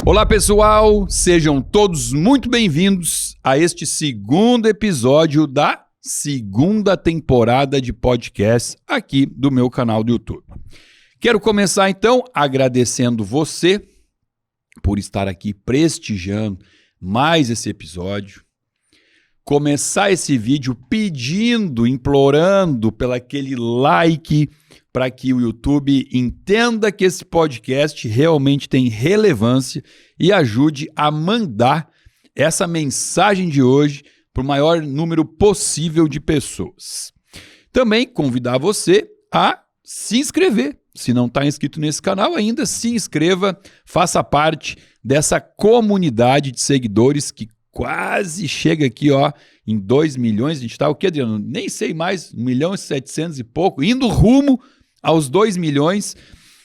Olá pessoal, sejam todos muito bem-vindos a este segundo episódio da segunda temporada de podcast aqui do meu canal do YouTube. Quero começar então agradecendo você por estar aqui prestigiando mais esse episódio. Começar esse vídeo pedindo, implorando pelo aquele like para que o YouTube entenda que esse podcast realmente tem relevância e ajude a mandar essa mensagem de hoje para o maior número possível de pessoas. Também convidar você a se inscrever. Se não está inscrito nesse canal ainda, se inscreva, faça parte dessa comunidade de seguidores que quase chega aqui, ó, em 2 milhões. A gente está o quê, Adriano? Nem sei mais, 1.700.000 e pouco, indo rumo aos 2 milhões,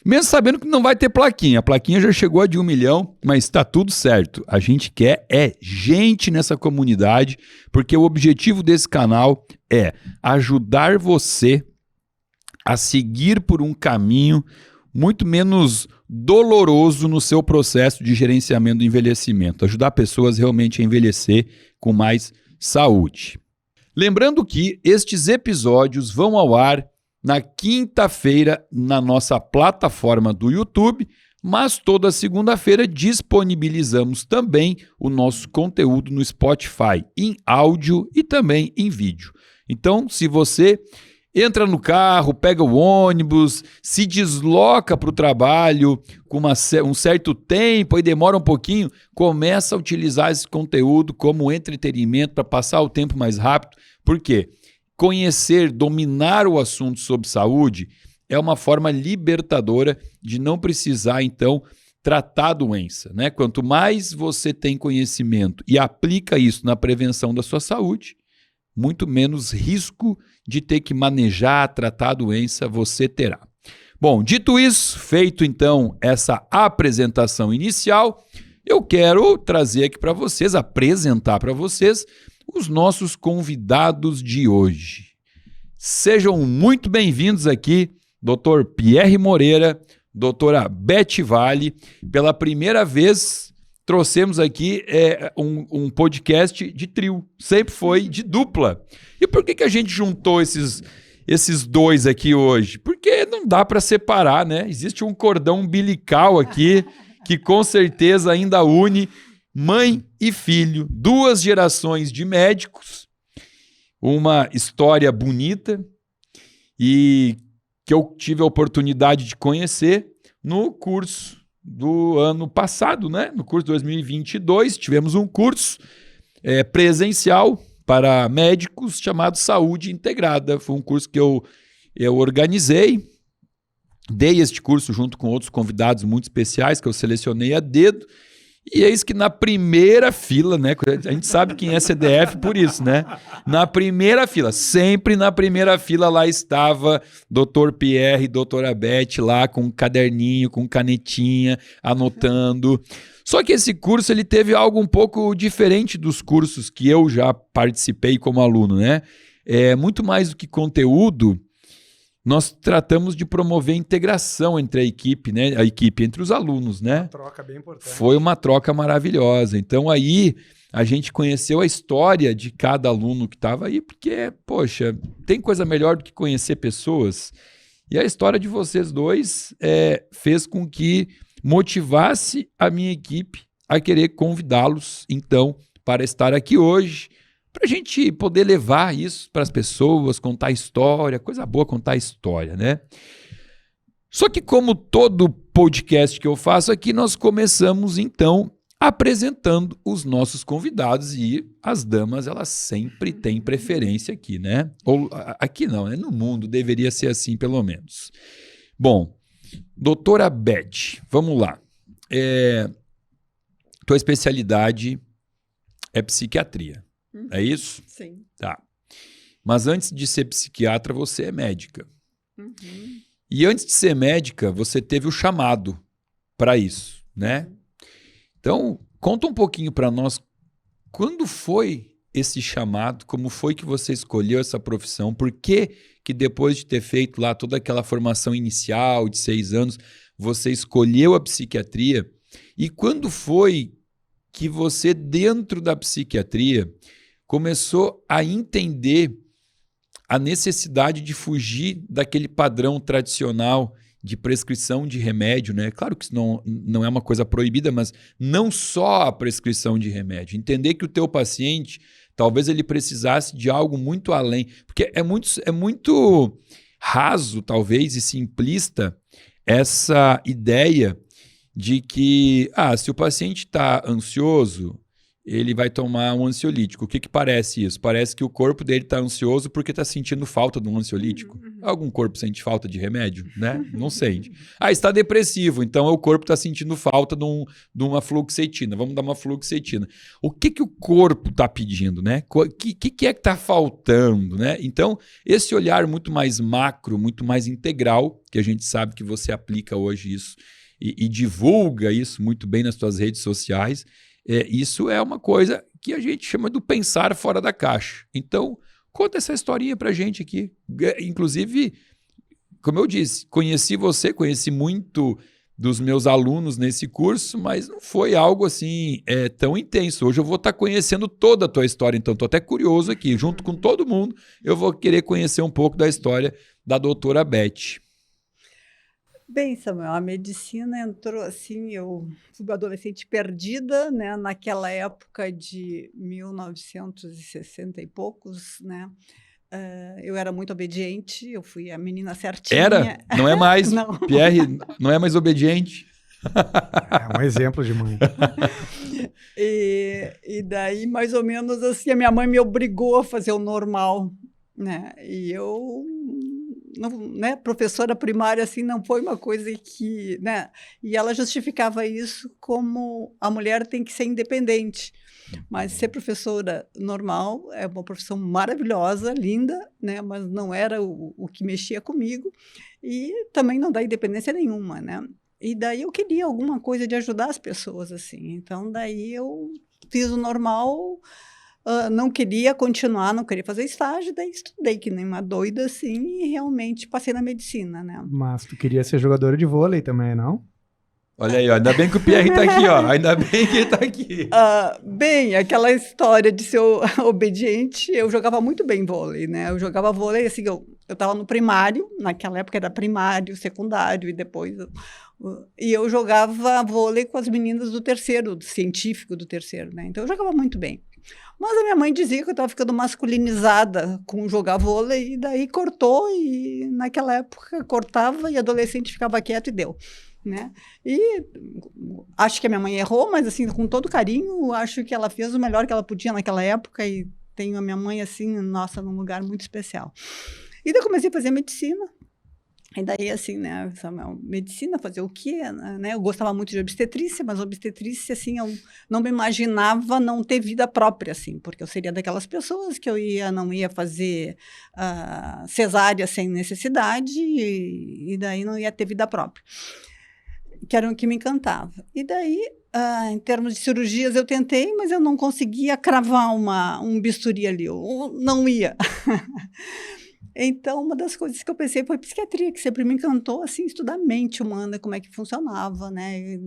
mesmo sabendo que não vai ter plaquinha. A plaquinha já chegou a de 1 milhão, mas está tudo certo. A gente quer gente nessa comunidade, porque o objetivo desse canal é ajudar você a seguir por um caminho muito menos doloroso no seu processo de gerenciamento do envelhecimento, ajudar pessoas realmente a envelhecer com mais saúde. Lembrando que estes episódios vão ao ar na quinta-feira na nossa plataforma do YouTube, mas toda segunda-feira disponibilizamos também o nosso conteúdo no Spotify, em áudio e também em vídeo. Então, se você entra no carro, pega o ônibus, se desloca para o trabalho com um certo tempo e demora um pouquinho, começa a utilizar esse conteúdo como entretenimento para passar o tempo mais rápido. Por quê? Conhecer, dominar o assunto sobre saúde é uma forma libertadora de não precisar, então, tratar a doença, né? Quanto mais você tem conhecimento e aplica isso na prevenção da sua saúde, muito menos risco de ter que manejar, tratar a doença você terá. Bom, dito isso, feito então essa apresentação inicial, eu quero trazer aqui para vocês, apresentar para vocês os nossos convidados de hoje. Sejam muito bem-vindos aqui, Dr. Pierre Moreira, doutora Beth Vale. Pela primeira vez trouxemos aqui um podcast de trio, sempre foi de dupla. E por que a gente juntou esses dois aqui hoje? Porque não dá para separar, né? Existe um cordão umbilical aqui que com certeza ainda une mãe e filho, 2 gerações de médicos, uma história bonita e que eu tive a oportunidade de conhecer no curso do ano passado, né? No curso de 2022, tivemos um curso presencial para médicos chamado Saúde Integrada. Foi um curso que eu organizei, dei este curso junto com outros convidados muito especiais que eu selecionei a dedo. E eis que na primeira fila, né? A gente sabe quem é CDF por isso, né? Na primeira fila, sempre na primeira fila, lá estava Dr. Pierre e doutora Beth lá com um caderninho, com canetinha, anotando. Só que esse curso ele teve algo um pouco diferente dos cursos que eu já participei como aluno, né? Muito mais do que conteúdo, nós tratamos de promover a integração entre a equipe, né? A equipe entre os alunos, né? Uma troca bem importante. Foi uma troca maravilhosa. Então aí a gente conheceu a história de cada aluno que estava aí, porque, poxa, tem coisa melhor do que conhecer pessoas. E a história de vocês dois fez com que motivasse a minha equipe a querer convidá-los, então, para estar aqui hoje, para a gente poder levar isso para as pessoas, contar história, coisa boa contar história, né? Só que como todo podcast que eu faço aqui, nós começamos então apresentando os nossos convidados e as damas, elas sempre têm preferência aqui, né? Ou aqui não, né? No mundo deveria ser assim pelo menos. Bom, doutora Beth, vamos lá. Tua especialidade é psiquiatria. É isso? Sim. Tá. Mas antes de ser psiquiatra, você é médica. Uhum. E antes de ser médica, você teve o chamado para isso, né? Então, conta um pouquinho para nós, quando foi esse chamado, como foi que você escolheu essa profissão, por que depois de ter feito lá toda aquela formação inicial de 6 anos, você escolheu a psiquiatria E quando foi que você, dentro da psiquiatria, começou a entender a necessidade de fugir daquele padrão tradicional de prescrição de remédio, né? Claro que isso não é uma coisa proibida, mas não só a prescrição de remédio. Entender que o teu paciente, talvez ele precisasse de algo muito além. Porque é muito raso, talvez, e simplista essa ideia de que, se o paciente está ansioso, ele vai tomar um ansiolítico. O que parece isso? Parece que o corpo dele está ansioso porque está sentindo falta de um ansiolítico. Algum corpo sente falta de remédio, né? Não sente. Está depressivo, então o corpo está sentindo falta de uma fluoxetina. Vamos dar uma fluoxetina. O que o corpo está pedindo, né? O que é que está faltando, né? Então, esse olhar muito mais macro, muito mais integral, que a gente sabe que você aplica hoje isso e divulga isso muito bem nas suas redes sociais, isso é uma coisa que a gente chama do pensar fora da caixa. Então, conta essa historinha pra gente aqui. Inclusive, como eu disse, conheci muito dos meus alunos nesse curso, mas não foi algo assim tão intenso. Hoje eu vou estar conhecendo toda a tua história, então estou até curioso aqui. Junto com todo mundo, eu vou querer conhecer um pouco da história da doutora Beth. Bem, Samuel, a medicina entrou assim, eu fui uma adolescente perdida, né, naquela época de 1960 e poucos, né, eu era muito obediente, eu fui a menina certinha. Era? Não é mais. Não. Pierre não é mais obediente. É um exemplo de mãe. E daí, mais ou menos assim, a minha mãe me obrigou a fazer o normal, né, e eu... Não, né, professora primária assim não foi uma coisa que, né, e ela justificava isso como a mulher tem que ser independente, mas ser professora normal é uma profissão maravilhosa, linda, né, mas não era o que mexia comigo e também não dá independência nenhuma, né, e daí eu queria alguma coisa de ajudar as pessoas assim, então daí eu fiz o normal. Não queria continuar, não queria fazer estágio, daí estudei que nem uma doida, assim, e realmente passei na medicina, né? Mas tu queria ser jogadora de vôlei também, não? Olha aí, ó, ainda bem que o Pierre tá aqui, ó. Ainda bem que ele tá aqui. Bem, aquela história de ser obediente, eu jogava muito bem vôlei, né? Eu jogava vôlei, assim, eu estava no primário, naquela época era primário, secundário, e depois... E eu jogava vôlei com as meninas do terceiro, do científico do terceiro, né? Então eu jogava muito bem. Mas a minha mãe dizia que eu estava ficando masculinizada com jogar vôlei, e daí cortou, e naquela época cortava e adolescente ficava quieto e deu, né? E acho que a minha mãe errou, mas assim, com todo carinho, acho que ela fez o melhor que ela podia naquela época e tenho a minha mãe assim, nossa, num lugar muito especial. E daí eu comecei a fazer medicina. E daí, assim, né, Samuel, medicina, fazer o quê? Né? Eu gostava muito de obstetrícia, mas obstetrícia, assim, eu não me imaginava não ter vida própria, assim, porque eu seria daquelas pessoas que eu não ia fazer cesárea sem necessidade e daí não ia ter vida própria, que era o que me encantava. E daí, em termos de cirurgias, eu tentei, mas eu não conseguia cravar um bisturi ali, eu não ia. Então, uma das coisas que eu pensei foi psiquiatria, que sempre me encantou, assim, estudar a mente humana, como é que funcionava, né?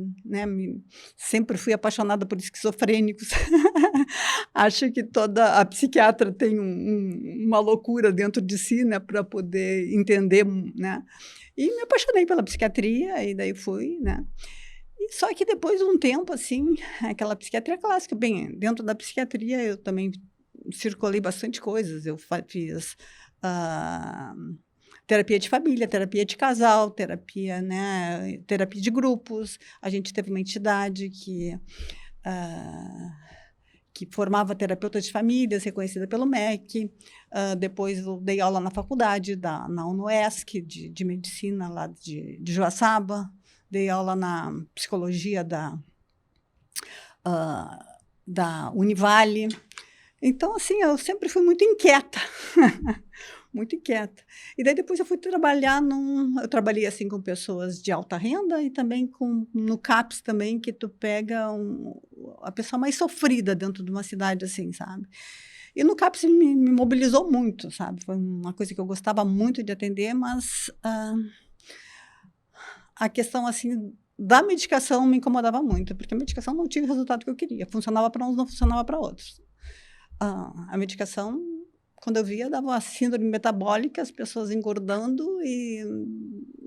Sempre fui apaixonada por esquizofrênicos. Acho que toda a psiquiatra tem uma loucura dentro de si, né, para poder entender, né? E me apaixonei pela psiquiatria, e daí fui, né? E só que depois de um tempo, assim, aquela psiquiatria clássica, bem, dentro da psiquiatria eu também circulei bastante coisas, eu fiz... terapia de família, terapia de casal, terapia, né, terapia de grupos. A gente teve uma entidade que formava terapeutas de famílias, reconhecida pelo MEC. Depois eu dei aula na faculdade, na UNOESC, de medicina, lá de Joaçaba. Dei aula na psicologia da Univale. Então, assim, eu sempre fui muito inquieta, muito inquieta. E daí depois eu fui trabalhar eu trabalhei assim com pessoas de alta renda e também no CAPS também, que tu pega a pessoa mais sofrida dentro de uma cidade assim, sabe? E no CAPS me mobilizou muito, sabe? Foi uma coisa que eu gostava muito de atender, mas a questão assim da medicação me incomodava muito, porque a medicação não tinha o resultado que eu queria. Funcionava para uns, não funcionava para outros. A medicação, quando eu via, dava uma síndrome metabólica, as pessoas engordando e,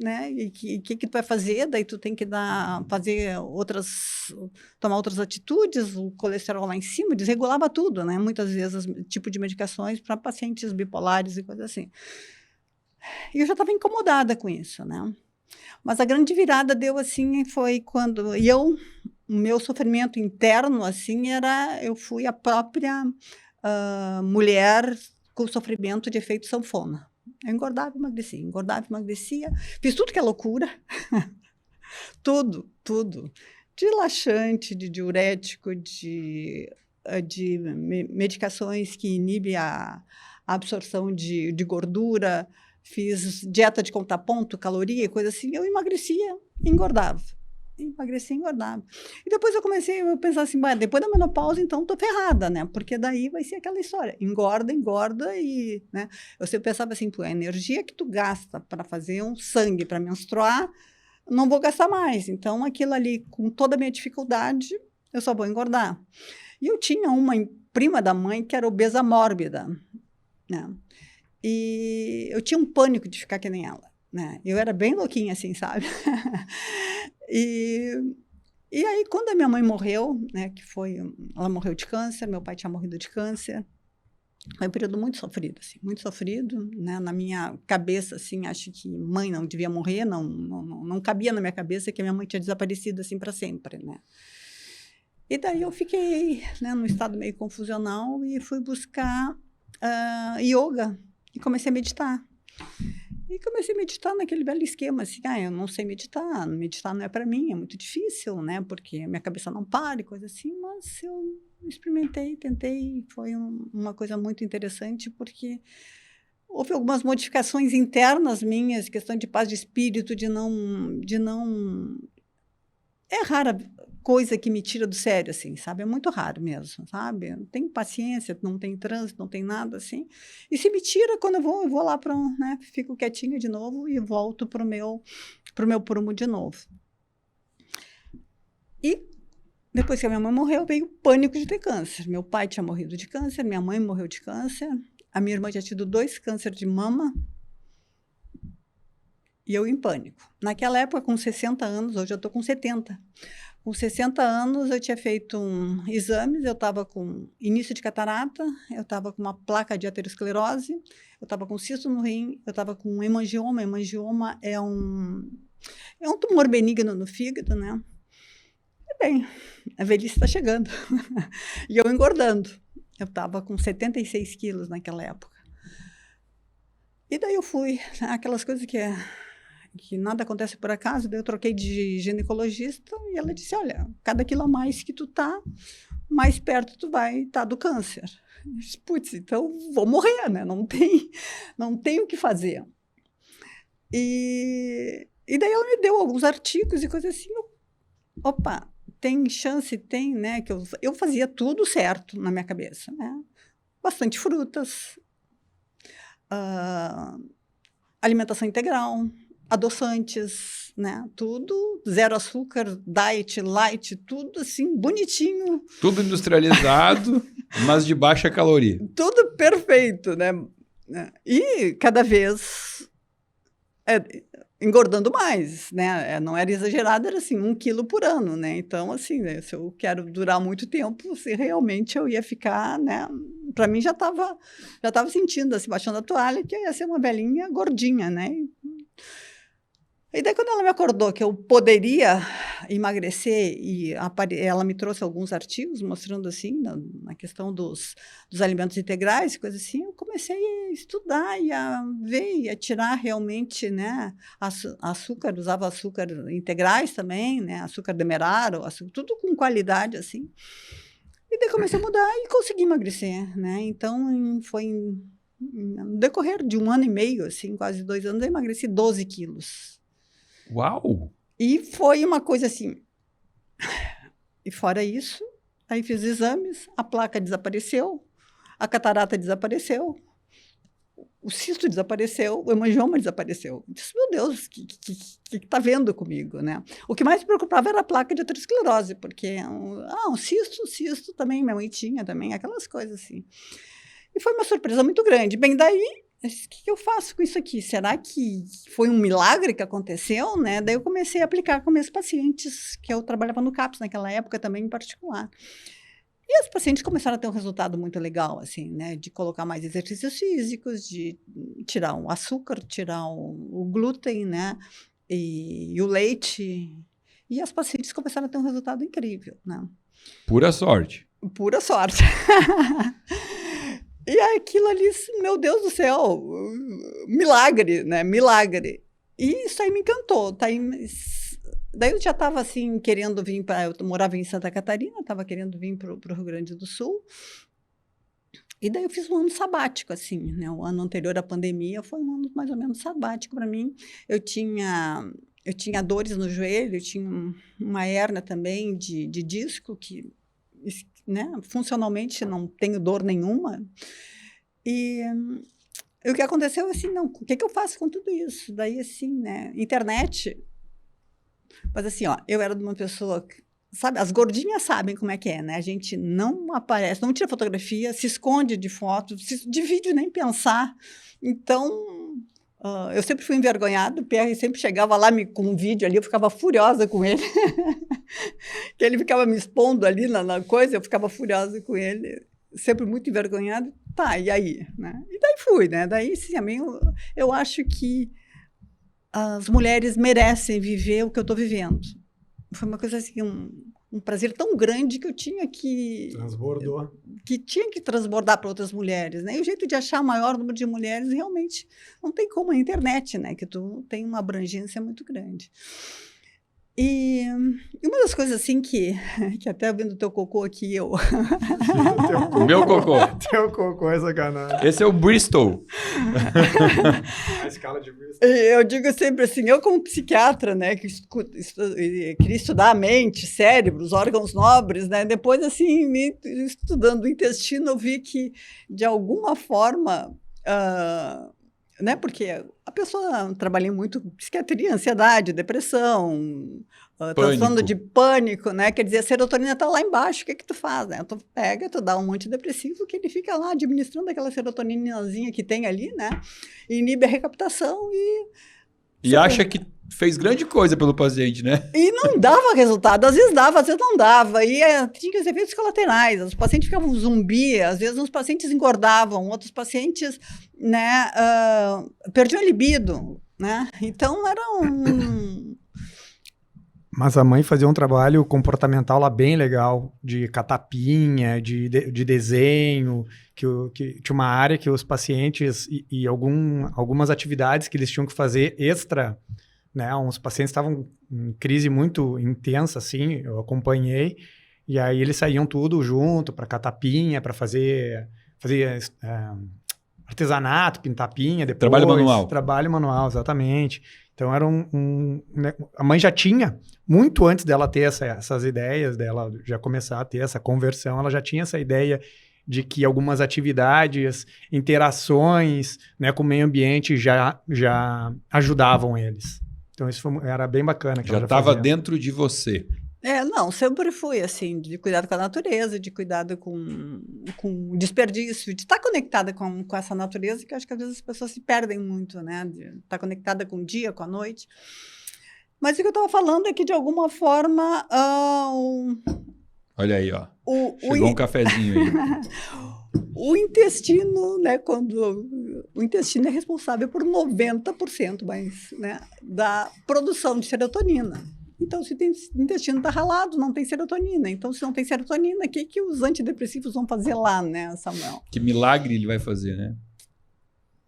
né, e que tu vai fazer? Daí tu tem que tomar outras atitudes, o colesterol lá em cima, desregulava tudo, né? Muitas vezes, tipo de medicações para pacientes bipolares e coisas assim. E eu já estava incomodada com isso, né? Mas a grande virada deu assim, foi quando o meu sofrimento interno assim eu fui a própria mulher com sofrimento de efeito sanfona. Eu engordava e emagrecia, fiz tudo que é loucura, tudo, de laxante, de diurético, de medicações que inibem a absorção de gordura, fiz dieta de contar ponto, caloria, coisa assim, eu emagrecia e engordava. Emagrecia e engordava. E depois eu comecei a pensar assim, depois da menopausa, então, estou ferrada, né? Porque daí vai ser aquela história, engorda e, né? Eu sempre pensava assim, a energia que tu gasta para fazer um sangue, para menstruar, não vou gastar mais. Então, aquilo ali, com toda a minha dificuldade, eu só vou engordar. E eu tinha uma prima da mãe que era obesa mórbida, né? E eu tinha um pânico de ficar que nem ela, né? Eu era bem louquinha, assim, sabe? E aí, quando a minha mãe morreu, né, ela morreu de câncer, meu pai tinha morrido de câncer, foi um período muito sofrido, né? Na minha cabeça, assim, acho que mãe não devia morrer, não cabia na minha cabeça que a minha mãe tinha desaparecido, assim, para sempre, né? E daí eu fiquei, né, num estado meio confusional e fui buscar yoga. E comecei a meditar. Naquele belo esquema, assim, eu não sei meditar não é para mim, é muito difícil, né, porque a minha cabeça não para e coisa assim, mas eu experimentei, tentei, foi uma coisa muito interessante, porque houve algumas modificações internas minhas, questão de paz de espírito, de não... É rara coisa que me tira do sério, assim, sabe? É muito raro mesmo, sabe? Não tenho paciência, não tem trânsito, não tem nada, assim. E se me tira, quando eu vou lá para né? Fico quietinha de novo e volto pro meu prumo de novo. E depois que a minha mãe morreu, veio o pânico de ter câncer. Meu pai tinha morrido de câncer, minha mãe morreu de câncer, a minha irmã tinha tido 2 cânceres de mama, e eu em pânico. Naquela época, com 60 anos, hoje eu estou com 70. Com 60 anos, eu tinha feito exames, eu estava com início de catarata, eu estava com uma placa de aterosclerose, eu estava com cisto no rim, eu estava com hemangioma. Hemangioma é um tumor benigno no fígado, né? E bem, a velhice está chegando. E eu engordando. Eu estava com 76 quilos naquela época. E daí eu fui, aquelas coisas que nada acontece por acaso, daí eu troquei de ginecologista e ela disse, olha, cada quilo a mais que tu tá, mais perto tu vai estar do câncer. Eu disse, putz, então vou morrer, né? Não tem o que fazer. E daí ela me deu alguns artigos e coisas assim, opa, tem chance, tem, né? Que eu fazia tudo certo na minha cabeça, né? Bastante frutas, alimentação integral, adoçantes, né? Tudo zero açúcar, diet, light, tudo assim, bonitinho. Tudo industrializado, mas de baixa caloria. Tudo perfeito, né? E cada vez engordando mais, né? Não era exagerado, era assim, 1 quilo por ano, né? Então, assim, né, se eu quero durar muito tempo, se realmente eu ia ficar, né? Para mim já estava sentindo, assim, baixando a toalha, que eu ia ser uma velhinha gordinha, né? E daí, quando ela me acordou que eu poderia emagrecer, e ela me trouxe alguns artigos mostrando, assim, na questão dos alimentos integrais, coisa assim, eu comecei a estudar e a ver, e a tirar realmente, né, açúcar, usava açúcar integrais também, né, açúcar demerara, tudo com qualidade, assim. E daí comecei a mudar e consegui emagrecer, né? Então, foi no decorrer de 1 ano e meio, assim, quase 2 anos, eu emagreci 12 quilos. Uau! E foi uma coisa assim. E fora isso, aí fiz exames, a placa desapareceu, a catarata desapareceu, o cisto desapareceu, o hemangioma desapareceu. Eu disse, meu Deus, o que está vendo comigo, né? O que mais me preocupava era a placa de aterosclerose, porque, um cisto também, minha mãe tinha também, aquelas coisas assim. E foi uma surpresa muito grande. Bem, daí, o que eu faço com isso aqui? Será que foi um milagre que aconteceu, né? Daí eu comecei a aplicar com meus pacientes, que eu trabalhava no CAPS naquela época também em particular. E os pacientes começaram a ter um resultado muito legal, assim, né? De colocar mais exercícios físicos, de tirar o açúcar, tirar o glúten, né? E o leite. E as pacientes começaram a ter um resultado incrível, né? Pura sorte. Pura sorte. E aquilo ali, meu Deus do céu, milagre, né? Milagre. E isso aí me encantou. Daí eu já estava assim, querendo vir para. Eu morava em Santa Catarina, estava querendo vir para o Rio Grande do Sul. E daí eu fiz um ano sabático, assim, né? O ano anterior à pandemia foi um ano mais ou menos sabático para mim. Eu tinha dores no joelho, eu tinha uma hérnia também de disco, que, né, funcionalmente não tenho dor nenhuma. E o que aconteceu assim, não, o que eu faço com tudo isso? Daí, assim, né, internet. Mas assim, ó, eu era de uma pessoa que, sabe, as gordinhas sabem como é que é, né? A gente não aparece, não tira fotografia, se esconde de foto, de vídeo nem pensar. Então, eu sempre fui envergonhada, o Pierre sempre chegava lá com um vídeo ali, eu ficava furiosa com ele. Que ele ficava me expondo ali na coisa, eu ficava furiosa com ele, sempre muito envergonhada. Tá, e aí? Né? E daí fui, né? Daí, sim, a mim, eu acho que as mulheres merecem viver o que eu estou vivendo. Foi uma coisa assim, um prazer tão grande que eu tinha que... Transbordou. Que tinha que transbordar para outras mulheres, né? E o jeito de achar o maior número de mulheres realmente não tem como a internet, né? Que tu tem uma abrangência muito grande. E uma das coisas assim que até vendo o teu cocô aqui, eu... Meu cocô. Teu cocô é sacanagem. Esse é o Bristol. A escala de Bristol. Eu digo sempre assim, eu como psiquiatra, né, que queria estudar a mente, cérebro, os órgãos nobres, né, depois assim, estudando o intestino, eu vi que de alguma forma... né? Porque a pessoa trabalha muito com psiquiatria, ansiedade, depressão, transtorno de pânico, né? Quer dizer, a serotonina está lá embaixo, o que tu faz, né? Tu pega, tu dá um antidepressivo que ele fica lá administrando aquela serotoninazinha que tem ali, né? E inibe a recaptação e acha que fez grande coisa pelo paciente, né? E não dava resultado, às vezes dava, às vezes não dava, e tinha os efeitos colaterais, os pacientes ficavam zumbi, às vezes uns pacientes engordavam, outros pacientes, né, perdiam a libido, né, então era Mas a mãe fazia um trabalho comportamental lá bem legal, de catapinha, de desenho, que tinha uma área que os pacientes e algumas atividades que eles tinham que fazer extra, né? Uns pacientes estavam em crise muito intensa, assim, eu acompanhei, e aí eles saíam tudo junto para catapinha, para fazer artesanato, pintar pinha, depois... Trabalho manual. Trabalho manual, exatamente. Então era né? A mãe já tinha, muito antes dela ter essas ideias, dela já começar a ter essa conversão, ela já tinha essa ideia de que algumas atividades, interações, né, com o meio ambiente já ajudavam eles. Então isso era bem bacana. Que já estava dentro de você. Não, sempre fui, assim, de cuidado com a natureza, de cuidado com desperdício, de estar conectada com essa natureza, que eu acho que às vezes as pessoas se perdem muito, né? De estar conectada com o dia, com a noite. Mas o que eu estava falando é que, de alguma forma... Olha aí, ó. Chegou um cafezinho aí. O intestino, né, o intestino é responsável por 90% mais, né, da produção de serotonina. Então, se o intestino está ralado, não tem serotonina. Então, se não tem serotonina, o que os antidepressivos vão fazer lá, né, Samuel? Que milagre ele vai fazer, né?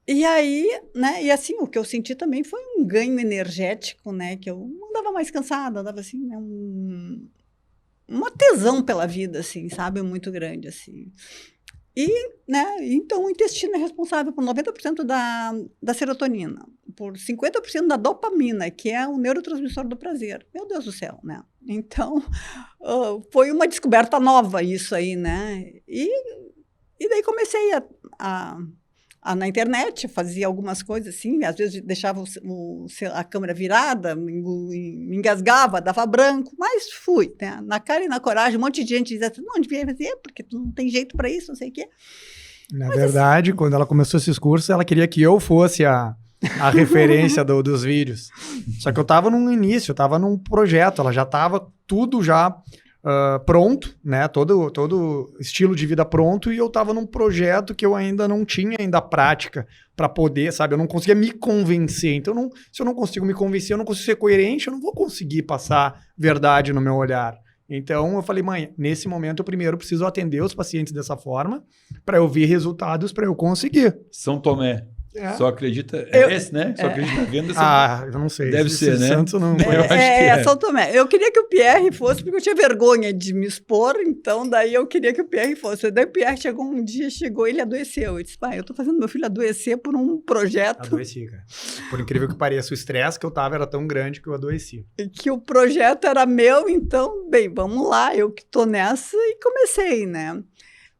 E aí, né, e assim, o que eu senti também foi um ganho energético, né, que eu não andava mais cansada, andava assim, né, uma tesão pela vida, assim, sabe, muito grande, assim. E, né, então o intestino é responsável por 90% da serotonina, por 50% da dopamina, que é o neurotransmissor do prazer. Meu Deus do céu, né? Então, foi uma descoberta nova isso aí, né? E daí comecei a na internet, fazia algumas coisas assim, às vezes deixava a câmera virada, me engasgava, dava branco, mas fui, né? Na cara e na coragem, um monte de gente dizia assim, não devia fazer, porque tu não tem jeito para isso, não sei o quê. Na verdade, quando ela começou esses cursos, ela queria que eu fosse a referência dos vídeos. Só que eu estava no início, eu estava num projeto, ela já estava tudo já pronto, né? Todo estilo de vida pronto, e eu estava num projeto que eu ainda não tinha ainda prática para poder, sabe? Eu não conseguia me convencer. Então, se eu não consigo me convencer, eu não consigo ser coerente, eu não vou conseguir passar verdade no meu olhar. Então, eu falei, mãe, nesse momento eu primeiro preciso atender os pacientes dessa forma para eu ver resultados para eu conseguir. São Tomé. É. Só acredita... esse, né? Só acredita na venda. Eu não sei. Deve ser, né? Santos não... Eu acho que é. São Tomé. Eu queria que o Pierre fosse, porque eu tinha vergonha de me expor, então daí eu queria que o Pierre fosse. Daí o Pierre chegou, ele adoeceu. Eu disse, pai, eu tô fazendo meu filho adoecer por um projeto. Adoeci, cara. Por incrível que pareça, o estresse que eu tava era tão grande que eu adoeci. Que o projeto era meu, então, bem, vamos lá, eu que tô nessa, e comecei, né?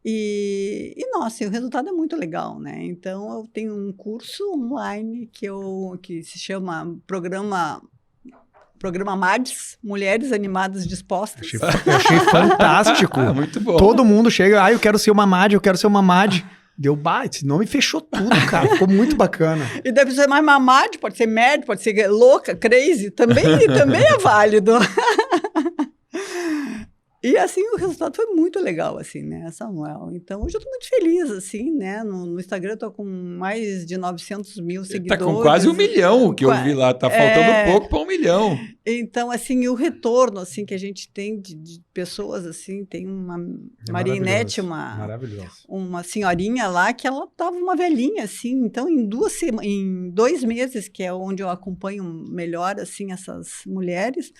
E nossa, o resultado é muito legal, né? Então, eu tenho um curso online que se chama Programa MADS, Mulheres Animadas Dispostas. Eu achei fantástico. Muito bom. Todo mundo chega, eu quero ser uma MAD, eu quero ser uma MAD. Deu, esse nome fechou tudo, cara. Ficou muito bacana. E deve ser mais MAD, pode ser MAD, pode ser louca, crazy, também é válido. E, assim, o resultado foi muito legal, assim, né, Samuel? Então, hoje eu tô muito feliz, assim, né? No Instagram eu tô com mais de 900 mil seguidores. Tá com quase 1 milhão, o que eu vi lá. Tá faltando pouco para 1 milhão. Então, assim, o retorno, assim, que a gente tem de pessoas, assim, tem uma Marinete, uma senhorinha lá, que ela tava uma velhinha, assim. Então, em 2 meses, que é onde eu acompanho melhor, assim, essas mulheres,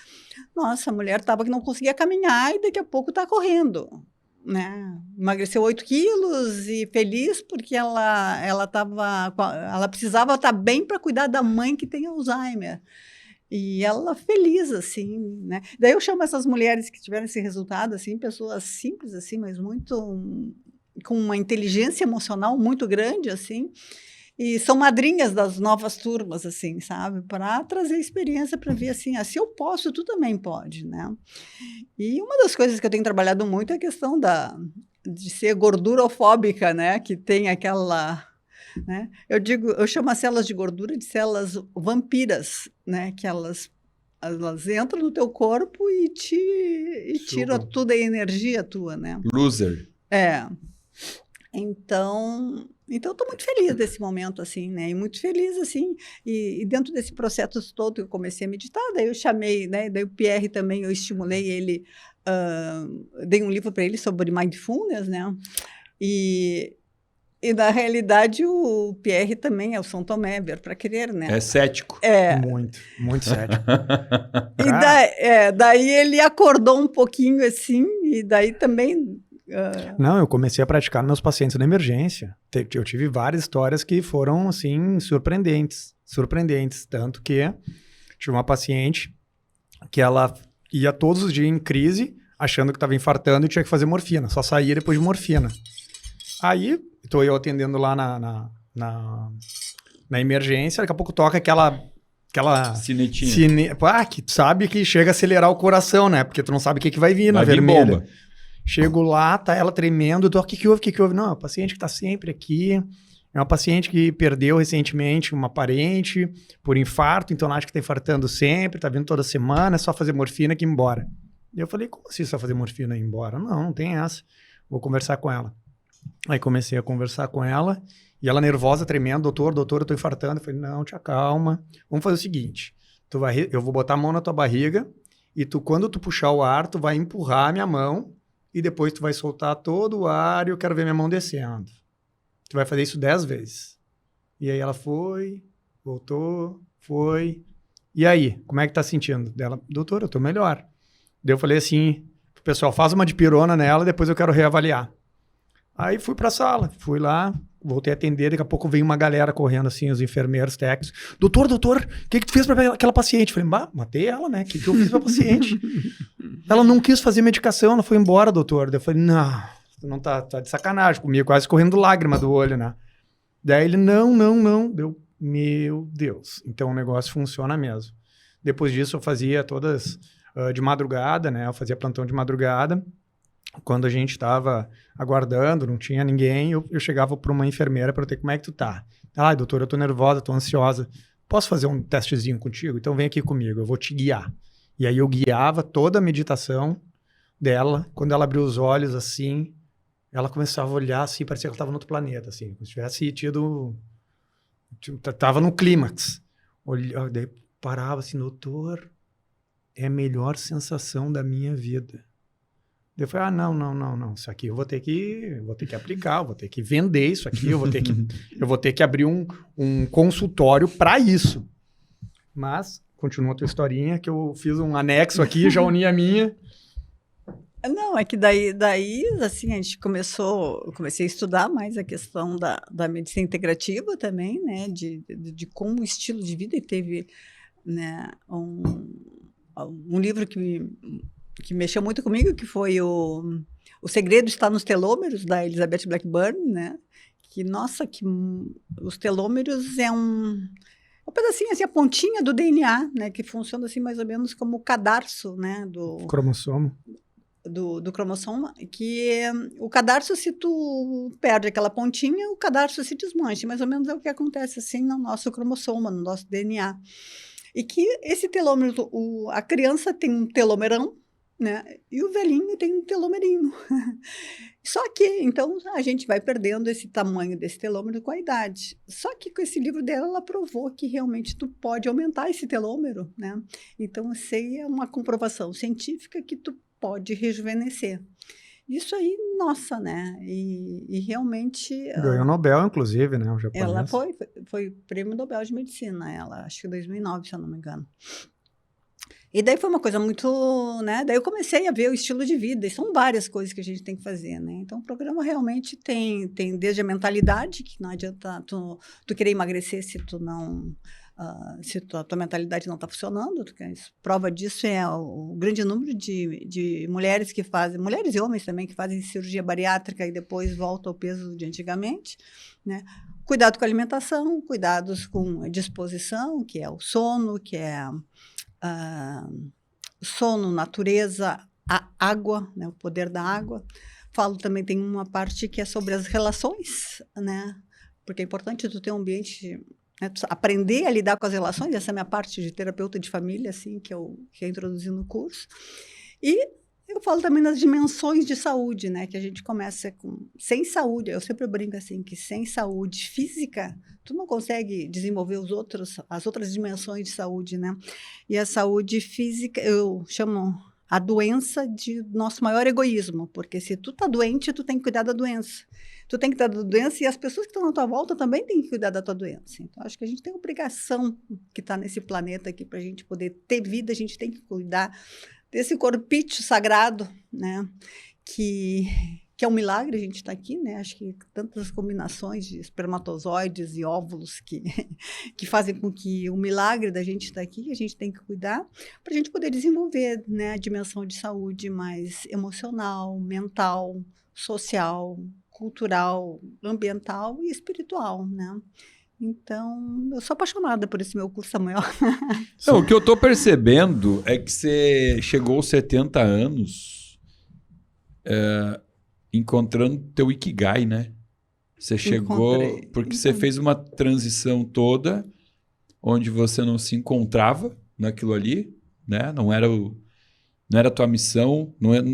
nossa, a mulher tava que não conseguia caminhar e daqui a pouco tá correndo, né? Emagreceu 8 quilos e feliz porque ela precisava estar bem para cuidar da mãe que tem Alzheimer. E ela feliz, assim, né? Daí eu chamo essas mulheres que tiveram esse resultado, assim, pessoas simples, assim, mas muito... com uma inteligência emocional muito grande, assim, e são madrinhas das novas turmas, assim, sabe? Para trazer experiência, para ver, assim, se eu posso, tu também pode, né? E uma das coisas que eu tenho trabalhado muito é a questão de ser gordurofóbica, né? Que tem aquela... né? Eu chamo as células de gordura de células vampiras, né? Que elas entram no teu corpo e tiram toda a energia tua, né? Loser. Então eu estou muito feliz desse momento, assim, né? E muito feliz, assim, e dentro desse processo todo eu comecei a meditar, daí eu chamei, né? Daí o Pierre também, eu estimulei ele, dei um livro para ele sobre mindfulness, né? E na realidade o Pierre também é o São Tomé, ver para querer, né? É cético. Muito cético. E daí ele acordou um pouquinho, assim, e daí também... Não, eu comecei a praticar nos meus pacientes na emergência. Eu tive várias histórias que foram, assim, surpreendentes. Tanto que tive uma paciente que ela ia todos os dias em crise, achando que estava infartando e tinha que fazer morfina. Só saía depois de morfina. Aí, estou eu atendendo lá na emergência, daqui a pouco toca aquela sinetinha. Que tu sabe que chega a acelerar o coração, né? Porque tu não sabe o que vai vir na vermelha. Bomba. Chego lá, tá ela tremendo, o que houve? Não, é uma paciente que tá sempre aqui, é uma paciente que perdeu recentemente uma parente por infarto, então ela acha que tá infartando sempre, tá vindo toda semana, é só fazer morfina que ir embora. E eu falei, como assim só fazer morfina e ir embora? Não tem essa, vou conversar com ela. Aí comecei a conversar com ela, e ela nervosa, tremendo, doutor, eu tô infartando. Eu falei, não, te acalma, vamos fazer o seguinte, eu vou botar a mão na tua barriga, e quando tu puxar o ar, tu vai empurrar a minha mão, e depois tu vai soltar todo o ar e eu quero ver minha mão descendo. Tu vai fazer isso 10 vezes. E aí ela foi, voltou, foi. E aí, como é que tá sentindo? Dela, doutor, eu tô melhor. Daí eu falei assim, pessoal, faz uma dipirona nela, depois eu quero reavaliar. Aí fui pra sala, fui lá, voltei a atender, daqui a pouco veio uma galera correndo assim, os enfermeiros técnicos. Doutor, o que tu fez pra aquela paciente? Falei, matei ela, né? O que eu fiz pra paciente? Ela não quis fazer medicação, ela foi embora, doutor. Daí eu falei, não tá de sacanagem comigo, quase correndo lágrima do olho, né? Daí ele, não. Deu, meu Deus. Então o negócio funciona mesmo. Depois disso eu fazia todas de madrugada, né? Eu fazia plantão de madrugada. Quando a gente estava aguardando, não tinha ninguém, eu chegava para uma enfermeira para ter como é que tu tá. Ai, doutora, eu tô nervosa, tô ansiosa. Posso fazer um testezinho contigo? Então vem aqui comigo, eu vou te guiar. E aí eu guiava toda a meditação dela. Quando ela abriu os olhos assim, ela começava a olhar assim, parecia que ela estava no outro planeta, assim, como se tivesse tido... Tava no clímax. Daí parava assim, doutor, é a melhor sensação da minha vida. Eu falei, não, isso aqui eu vou ter que aplicar, eu vou ter que vender isso aqui, eu vou ter que abrir um consultório para isso. Mas, continua a tua historinha, que eu fiz um anexo aqui, já uni a minha. Não, é que daí assim, a gente comecei a estudar mais a questão da medicina integrativa também, né, de como o estilo de vida, e teve, né, um livro que mexeu muito comigo, que foi O Segredo Está nos Telômeros, da Elizabeth Blackburn, né? Que, nossa, que os telômeros é um pedacinho, assim, a pontinha do DNA, né? Que funciona, assim, mais ou menos como o cadarço, né? Do cromossomo. Do cromossomo, que o cadarço, se tu perde aquela pontinha, o cadarço se desmancha. Mais ou menos é o que acontece, assim, no nosso cromossomo, no nosso DNA. E que esse telômero, a criança tem um telômerão, né? E o velhinho tem um telomerinho. Só que, então, a gente vai perdendo esse tamanho desse telômero com a idade. Só que com esse livro dela, ela provou que realmente tu pode aumentar esse telômero, né? Então, isso aí é uma comprovação científica que tu pode rejuvenescer. Isso aí, nossa, né? E realmente... Ganhou Nobel, inclusive, né? O japonês. Ela foi prêmio Nobel de Medicina, ela, acho que em 2009, se eu não me engano. E daí foi uma coisa muito, né? Daí eu comecei a ver o estilo de vida, e são várias coisas que a gente tem que fazer, né? Então o programa realmente tem desde a mentalidade, que não adianta tu querer emagrecer se tu não... se a tua mentalidade não está funcionando. Prova disso é o grande número de mulheres que fazem, mulheres e homens também, que fazem cirurgia bariátrica e depois voltam ao peso de antigamente, né? Cuidado com a alimentação, cuidados com a disposição, que é o sono, que é sono, natureza, a água, né? O poder da água. Falo também, tem uma parte que é sobre as relações, né? Porque é importante tu ter um ambiente... aprender a lidar com as relações, essa é a minha parte de terapeuta de família, assim, que eu introduzi no curso. E eu falo também nas dimensões de saúde, né, que a gente começa sem saúde, eu sempre brinco assim, que sem saúde física, tu não consegue desenvolver as outras dimensões de saúde, né? E a saúde física, eu chamo a doença de nosso maior egoísmo, porque se tu tá doente, tu tem que cuidar da doença. Tu tem que cuidar da doença e as pessoas que estão na tua volta também têm que cuidar da tua doença. Então, acho que a gente tem a obrigação que está nesse planeta aqui para a gente poder ter vida, a gente tem que cuidar desse corpício sagrado, né? Que é um milagre a gente estar aqui, né? Acho que tantas combinações de espermatozoides e óvulos que fazem com que o milagre da gente estar aqui, a gente tem que cuidar para a gente poder desenvolver, né, a dimensão de saúde mais emocional, mental, social, cultural, ambiental e espiritual, né? Então, eu sou apaixonada por esse meu curso, Samuel. Não, o que eu estou percebendo é que você chegou aos 70 anos encontrando teu Ikigai, né? Você chegou... Porque você fez uma transição toda onde você não se encontrava naquilo ali, né? Não era a tua missão, não era...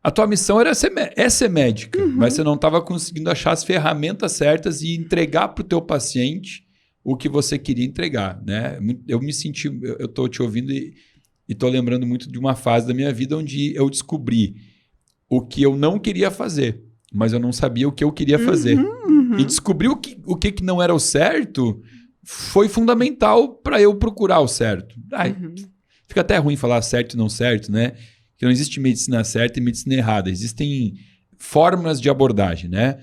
A tua missão era ser médica, mas você não estava conseguindo achar as ferramentas certas e entregar para o teu paciente o que você queria entregar, né? Eu me senti... Eu estou te ouvindo e estou lembrando muito de uma fase da minha vida onde eu descobri o que eu não queria fazer, mas eu não sabia o que eu queria fazer. E descobrir o que não era o certo foi fundamental para eu procurar o certo. Fica até ruim falar certo e não certo, né? Que não existe medicina certa e medicina errada. Existem formas de abordagem, né?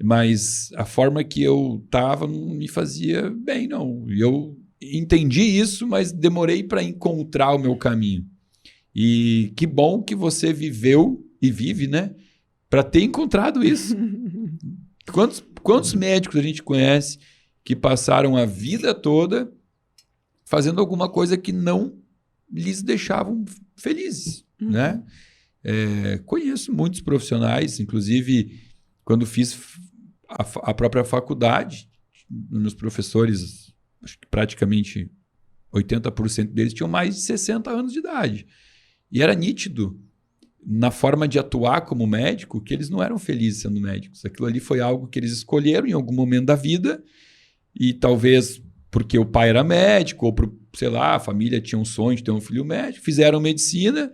Mas a forma que eu estava não me fazia bem, não. Eu entendi isso, mas demorei para encontrar o meu caminho. E que bom que você viveu e vive, né? Para ter encontrado isso. Quantos médicos a gente conhece que passaram a vida toda fazendo alguma coisa que não lhes deixavam felizes, né? Conheço muitos profissionais, inclusive quando fiz a própria faculdade, meus professores, acho que praticamente 80% deles tinham mais de 60 anos de idade. E era nítido, na forma de atuar como médico, que eles não eram felizes sendo médicos. Aquilo ali foi algo que eles escolheram em algum momento da vida, e talvez porque o pai era médico, ou sei lá, a família tinha um sonho de ter um filho médico, fizeram medicina,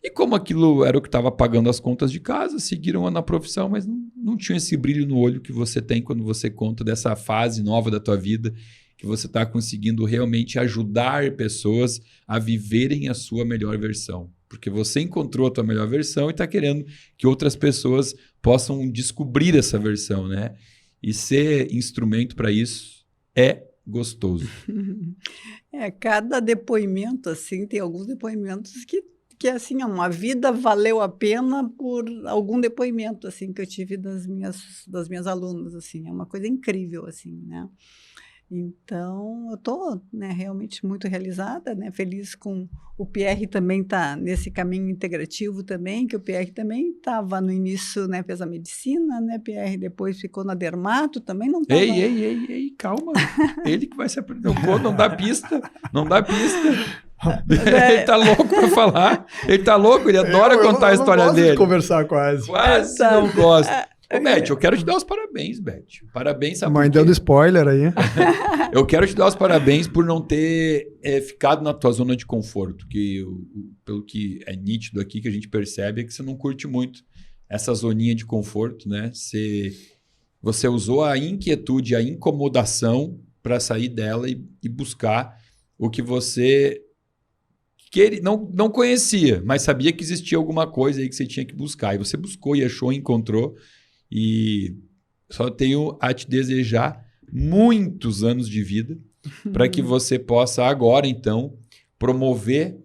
e como aquilo era o que estava pagando as contas de casa, seguiram na profissão, mas não tinham esse brilho no olho que você tem quando você conta dessa fase nova da tua vida, que você está conseguindo realmente ajudar pessoas a viverem a sua melhor versão. Porque você encontrou a tua melhor versão e está querendo que outras pessoas possam descobrir essa versão, né? E ser instrumento para isso é gostoso. Cada depoimento, assim, tem alguns depoimentos que assim, uma vida valeu a pena por algum depoimento, assim, que eu tive das minhas alunas, assim, é uma coisa incrível, assim, né? Então, eu estou, né, realmente muito realizada, né, feliz com o Pierre também tá nesse caminho integrativo também, que o Pierre também estava no início, né, fez a medicina, né, Pierre depois ficou na dermato, também não estava... Ei, calma, ele que vai se aprender, não dá pista. Ele tá louco pra falar, ele adora contar a história dele. De conversar quase não gosta. Ô, Beth, eu quero te dar os parabéns, Beth. Parabéns, sabe? Mãe dando spoiler aí. Eu quero te dar os parabéns por não ter ficado na tua zona de conforto, que pelo que é nítido aqui, que a gente percebe, é que você não curte muito essa zoninha de conforto, né? Você usou a inquietude, a incomodação para sair dela e buscar o que você não conhecia, mas sabia que existia alguma coisa aí que você tinha que buscar. E você buscou e achou e encontrou. E só tenho a te desejar muitos anos de vida para que você possa agora, então, promover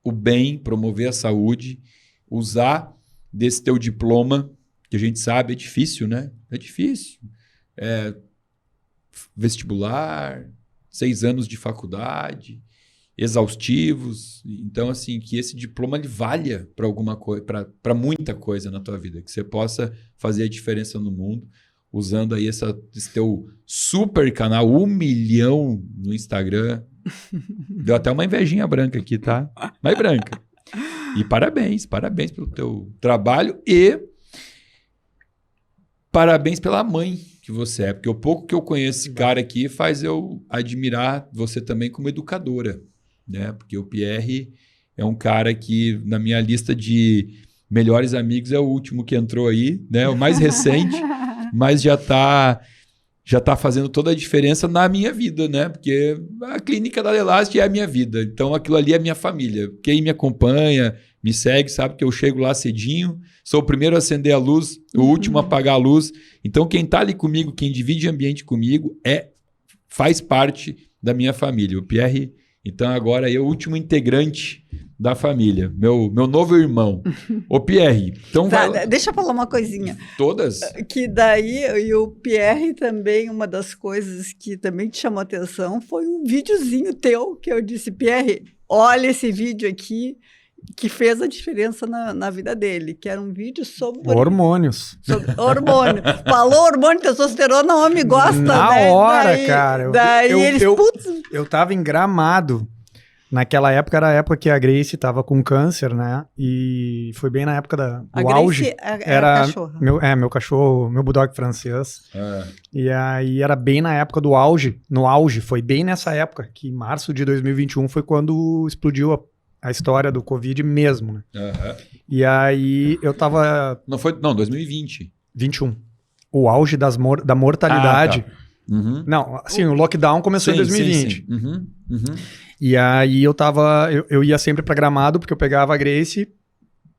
o bem, promover a saúde, usar desse teu diploma, que a gente sabe é difícil, né? É difícil. Vestibular, 6 anos de faculdade, exaustivos. Então, assim, que esse diploma ele valha para alguma coisa, para muita coisa na tua vida, que você possa fazer a diferença no mundo, usando aí esse teu super canal, 1 milhão no Instagram. Deu até uma invejinha branca aqui, tá? Mas branca. E parabéns pelo teu trabalho e parabéns pela mãe que você é, porque o pouco que eu conheço esse cara aqui faz eu admirar você também como educadora, né? Porque o Pierre é um cara que na minha lista de melhores amigos é o último que entrou aí, né? O mais recente, mas já tá fazendo toda a diferença na minha vida, né? Porque a clínica da Lelast é a minha vida, então aquilo ali é a minha família. Quem me acompanha, me segue, sabe que eu chego lá cedinho, sou o primeiro a acender a luz, o último a apagar a luz. Então quem tá ali comigo, quem divide ambiente comigo, faz parte da minha família. O Pierre, então agora é o último integrante da família, meu novo irmão. Ô Pierre, então deixa eu falar uma coisinha. Todas? Que daí, e o Pierre também, uma das coisas que também te chamou a atenção foi um videozinho teu, que eu disse, Pierre, olha esse vídeo aqui, que fez a diferença na vida dele, que era um vídeo sobre... Hormônios. Sobre hormônio. Falou hormônio, testosterona, o homem gosta, na né? hora, cara. Putz... Eu tava em Gramado. Naquela época era a época que a Grace tava com câncer, né? E foi bem na época do auge. Era cachorro. Meu cachorro, meu bulldog francês. E aí era bem na época do auge. No auge, foi bem nessa época, que em março de 2021 foi quando explodiu a história do Covid mesmo, né? E aí eu tava... Não, 2020. 21. O auge da mortalidade. Tá. Uhum. Não, assim, o lockdown começou em 2020. Sim. Uhum. E aí eu ia sempre pra Gramado, porque eu pegava a Grace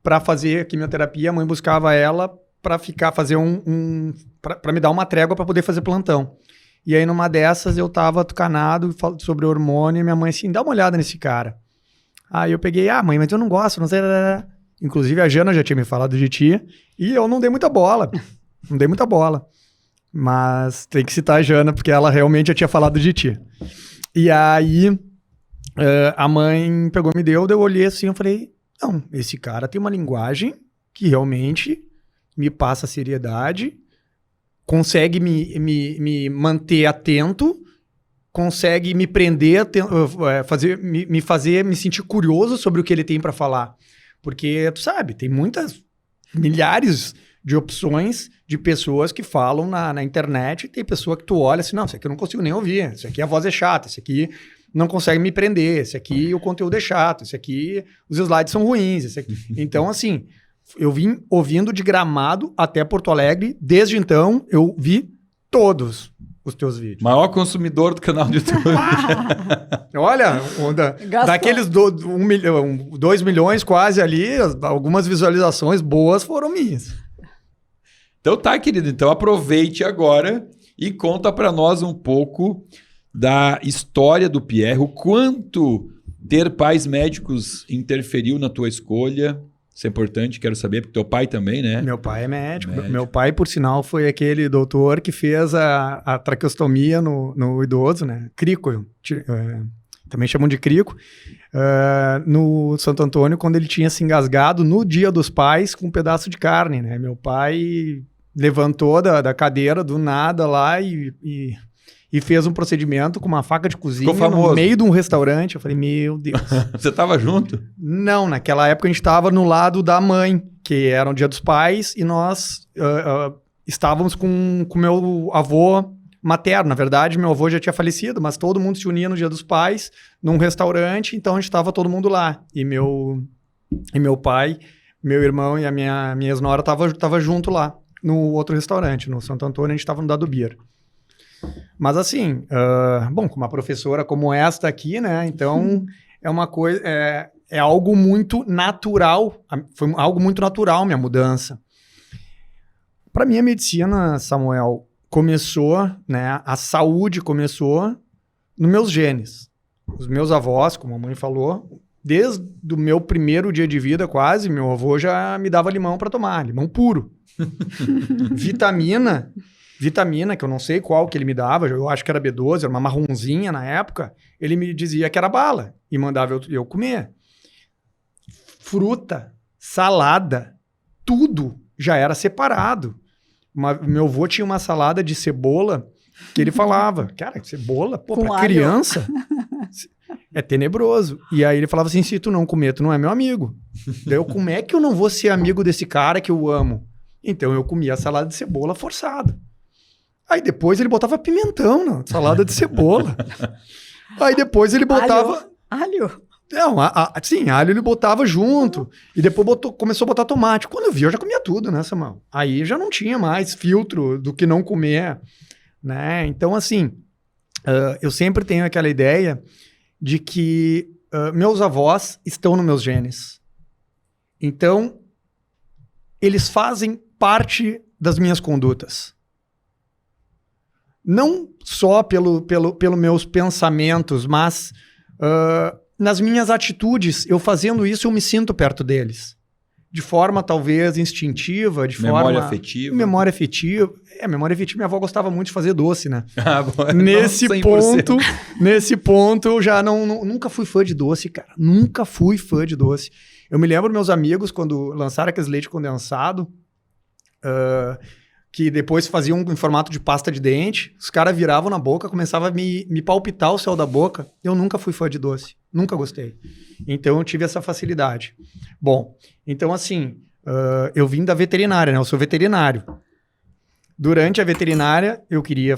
pra fazer a quimioterapia, a mãe buscava ela pra fazer pra me dar uma trégua pra poder fazer plantão. E aí numa dessas eu tava tucanado, falando sobre hormônio, e minha mãe assim, dá uma olhada nesse cara. Aí eu peguei, mãe, mas eu não gosto, não sei... Inclusive a Jana já tinha me falado de ti, e eu não dei muita bola. Mas tem que citar a Jana, porque ela realmente já tinha falado de ti. E aí, a mãe pegou e me deu, daí eu olhei assim, eu falei, não, esse cara tem uma linguagem que realmente me passa seriedade, consegue me manter atento, consegue me prender, me fazer me sentir curioso sobre o que ele tem para falar. Porque, tu sabe, tem milhares de opções de pessoas que falam na internet, e tem pessoa que tu olha assim, não, isso aqui eu não consigo nem ouvir, isso aqui a voz é chata, isso aqui não consegue me prender, esse aqui o conteúdo é chato, esse aqui os slides são ruins, esse aqui. Então, assim, eu vim ouvindo de Gramado até Porto Alegre, desde então eu vi todos os teus vídeos. Maior consumidor do canal do YouTube. Olha, daqueles 2 milhões quase ali, algumas visualizações boas foram minhas. Então tá, querido. Então aproveite agora e conta para nós um pouco da história do Pierre, o quanto ter pais médicos interferiu na tua escolha. Isso é importante, quero saber, porque teu pai também, né? Meu pai é médico. Meu pai, por sinal, foi aquele doutor que fez a traqueostomia no idoso, né? Crico, também chamam de crico, no Santo Antônio, quando ele tinha se engasgado no Dia dos Pais com um pedaço de carne, né? Meu pai levantou da cadeira do nada lá e fez um procedimento com uma faca de cozinha no meio de um restaurante. Eu falei, meu Deus. Você tava junto? Não, naquela época a gente estava no lado da mãe, que era o Dia dos Pais, e nós estávamos com meu avô materno. Na verdade, meu avô já tinha falecido, mas todo mundo se unia no Dia dos Pais, num restaurante, então a gente estava todo mundo lá. E meu pai, meu irmão e a minha ex-nora tava junto lá, no outro restaurante, no Santo Antônio, a gente estava no Dado Beer. Mas assim, com uma professora como esta aqui, né? Então é uma coisa, é algo muito natural. Foi algo muito natural minha mudança. Para mim a medicina, Samuel, começou, né? A saúde começou nos meus genes. Os meus avós, como a mãe falou, desde o meu primeiro dia de vida quase, meu avô já me dava limão para tomar, limão puro. Vitamina, que eu não sei qual que ele me dava, eu acho que era B12, era uma marronzinha na época, ele me dizia que era bala e mandava eu comer. Fruta, salada, tudo já era separado. Meu avô tinha uma salada de cebola que ele falava, cara, cebola, pra criança é tenebroso. E aí ele falava assim, se tu não comer, tu não é meu amigo. Daí como é que eu não vou ser amigo desse cara que eu amo? Então eu comia a salada de cebola forçado. Aí depois ele botava pimentão na salada de cebola. Aí depois ele botava... Alho? Não, sim, alho ele botava junto. E depois começou a botar tomate. Quando eu vi, eu já comia tudo, né, Samuel? Aí já não tinha mais filtro do que não comer, né? Então, assim, eu sempre tenho aquela ideia de que meus avós estão nos meus genes. Então, eles fazem parte das minhas condutas. Não só pelos meus pensamentos, mas nas minhas atitudes, eu fazendo isso, eu me sinto perto deles. De forma, talvez, instintiva, memória afetiva. Memória afetiva. Memória afetiva, minha avó gostava muito de fazer doce, né? Nesse ponto, eu já nunca fui fã de doce, cara. Nunca fui fã de doce. Eu me lembro meus amigos, quando lançaram aqueles leite condensado, que depois faziam em formato de pasta de dente, os caras viravam na boca, começava a me palpitar o céu da boca. Eu nunca fui fã de doce, nunca gostei. Então eu tive essa facilidade. Bom, então assim, eu vim da veterinária, né? Eu sou veterinário. Durante a veterinária, eu queria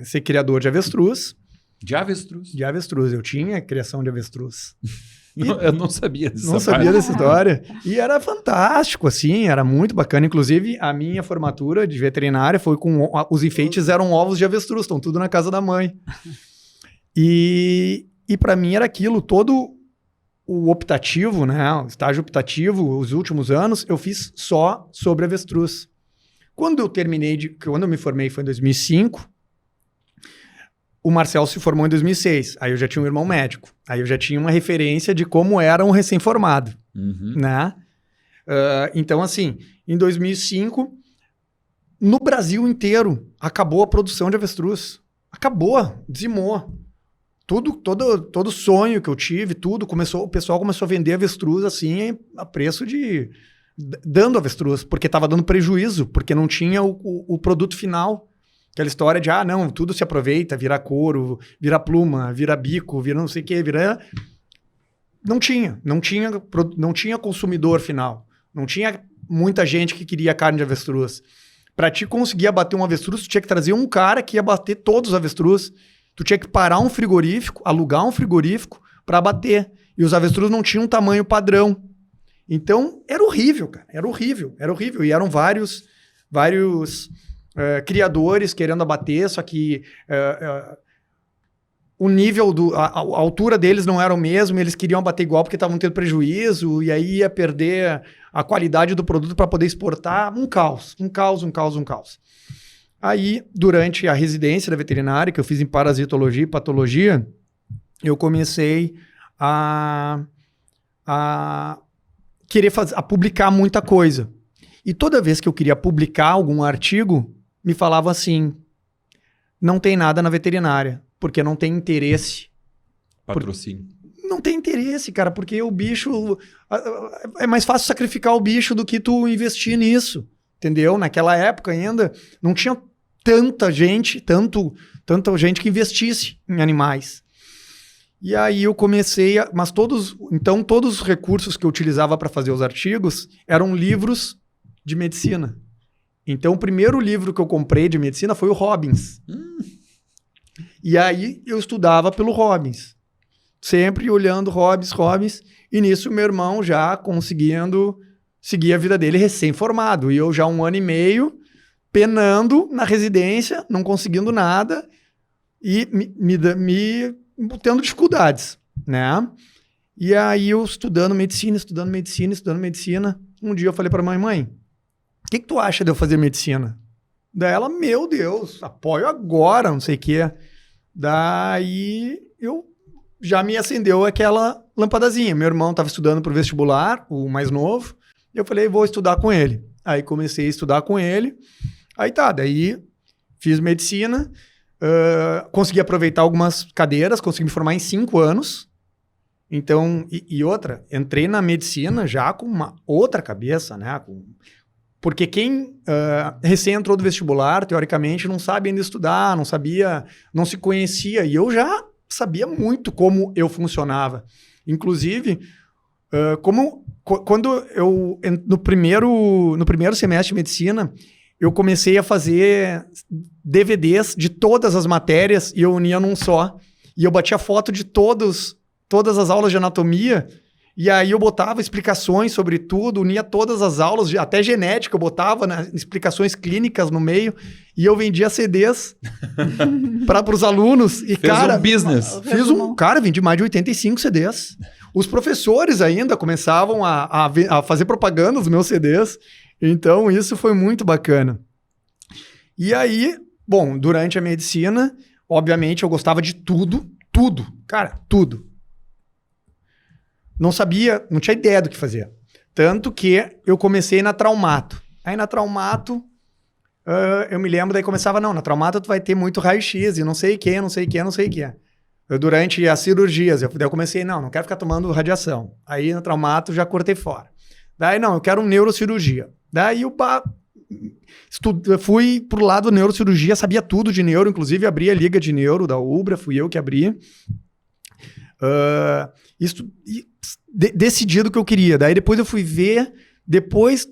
ser criador de avestruz. De avestruz? De avestruz, eu tinha criação de avestruz. Eu não sabia dessa Não sabia dessa história. E era fantástico, assim, era muito bacana. Inclusive, a minha formatura de veterinária foi com... Os enfeites eram ovos de avestruz, estão tudo na casa da mãe. E para mim era aquilo, todo o optativo, né, o estágio optativo, os últimos anos, eu fiz só sobre avestruz. Quando eu me formei foi em 2005, o Marcel se formou em 2006. Aí eu já tinha um irmão médico. Aí eu já tinha uma referência de como era um recém-formado, né? Então, assim, em 2005, no Brasil inteiro, acabou a produção de avestruz. Acabou, dizimou. Todo sonho que eu tive, o pessoal começou a vender avestruz assim, a preço de... dando avestruz, porque estava dando prejuízo, porque não tinha o produto final. Aquela história de, não, tudo se aproveita, vira couro, vira pluma, vira bico, vira não sei o quê, vira... Não tinha consumidor final. Não tinha muita gente que queria carne de avestruz. Para te conseguir abater um avestruz, tu tinha que trazer um cara que ia abater todos os avestruz. Tu tinha que parar um frigorífico, alugar um frigorífico para abater. E os avestruz não tinham um tamanho padrão. Então, era horrível, cara. Era horrível. E eram vários criadores querendo abater, só que o nível, a altura deles não era o mesmo, eles queriam abater igual porque estavam tendo prejuízo, e aí ia perder a qualidade do produto para poder exportar. Um caos. Aí, durante a residência da veterinária, que eu fiz em parasitologia e patologia, eu comecei a querer publicar muita coisa. E toda vez que eu queria publicar algum artigo, me falava assim, não tem nada na veterinária, porque não tem interesse. Patrocínio. Não tem interesse, cara, porque o bicho... É mais fácil sacrificar o bicho do que tu investir nisso, entendeu? Naquela época ainda não tinha tanta gente que investisse em animais. E aí eu comecei mas todos os recursos que eu utilizava para fazer os artigos eram livros de medicina. Então o primeiro livro que eu comprei de medicina foi o Robbins. E aí eu estudava pelo Robbins. Sempre olhando Robbins. E nisso meu irmão já conseguindo seguir a vida dele recém-formado. E eu já 1 ano e meio penando na residência, não conseguindo nada e me tendo dificuldades, né? E aí eu estudando medicina. Um dia eu falei para a mãe, o que tu acha de eu fazer medicina? Daí ela, meu Deus, apoio agora, não sei o quê. Daí já me acendeu aquela lampadazinha. Meu irmão estava estudando para o vestibular, o mais novo, e eu falei, vou estudar com ele. Aí comecei a estudar com ele. Daí fiz medicina, consegui aproveitar algumas cadeiras, consegui me formar em 5 anos. Então, e outra, entrei na medicina já com uma outra cabeça, né? Porque quem recém entrou do vestibular, teoricamente, não sabe ainda estudar, não se conhecia. E eu já sabia muito como eu funcionava. Inclusive, quando eu, no primeiro semestre de medicina, eu comecei a fazer DVDs de todas as matérias e eu unia num só. E eu batia foto de todas as aulas de anatomia e aí eu botava explicações sobre tudo, unia todas as aulas, até genética eu botava, né, explicações clínicas no meio e eu vendia CDs para os alunos. E, um business. Vendi mais de 85 CDs. Os professores ainda começavam a fazer propaganda dos meus CDs. Então, isso foi muito bacana. E aí, bom, durante a medicina, obviamente, eu gostava de tudo. Cara, tudo. Não tinha ideia do que fazer. Tanto que eu comecei na Traumato. Aí na Traumato, eu me lembro, daí começava, na Traumato tu vai ter muito raio-x e não sei o que. Durante as cirurgias, daí eu comecei, não quero ficar tomando radiação. Aí na Traumato já cortei fora. Daí, eu quero neurocirurgia. Daí eu fui pro lado da neurocirurgia, sabia tudo de neuro, inclusive abri a liga de neuro da Ubra, fui eu que abri. Decidido o que eu queria. Daí depois eu fui ver, depois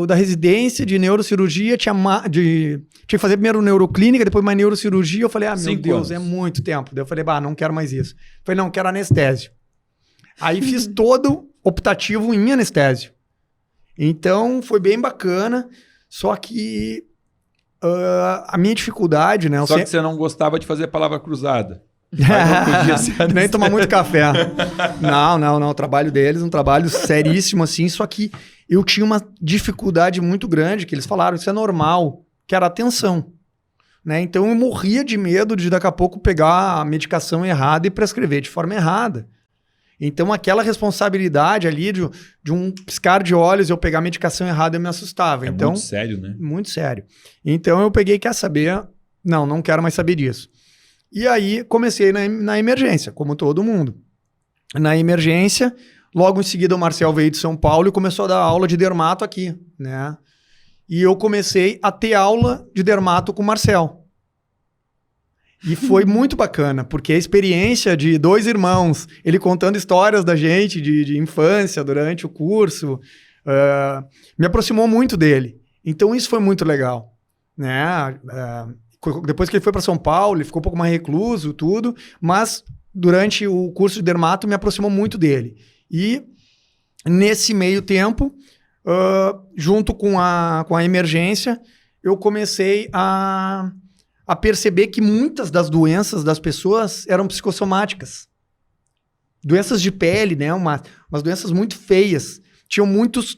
da residência de neurocirurgia, tinha que fazer primeiro neuroclínica, depois mais neurocirurgia. Eu falei, meu Deus, é muito tempo. Daí eu falei, não quero mais isso. Eu falei, não, quero anestésio. Aí fiz todo optativo em anestésio. Então, foi bem bacana, só que a minha dificuldade, né? Que você não gostava de fazer palavra cruzada. Não podia ser nem tomar muito café. Não. O trabalho deles é um trabalho seríssimo, assim, só que eu tinha uma dificuldade muito grande, que eles falaram, isso é normal, que era a atenção. Né? Então, eu morria de medo de daqui a pouco pegar a medicação errada e prescrever de forma errada. Então, aquela responsabilidade ali de um piscar de olhos, eu pegar a medicação errada, eu me assustava. É Então, muito sério, né? muito sério. Então, eu peguei, quer saber? Não quero mais saber disso. E aí, comecei na emergência, como todo mundo. Na emergência, logo em seguida, o Marcel veio de São Paulo e começou a dar aula de dermato aqui, né? E eu comecei a ter aula de dermato com o Marcel. E foi muito bacana, porque a experiência de 2 irmãos, ele contando histórias da gente de infância durante o curso, me aproximou muito dele. Então isso foi muito legal, né? Depois que ele foi para São Paulo, ele ficou um pouco mais recluso, tudo, mas durante o curso de dermato me aproximou muito dele. E nesse meio tempo, junto com a emergência, eu comecei a perceber que muitas das doenças das pessoas eram psicossomáticas. Doenças de pele, né? Umas doenças muito feias. Tinham muitos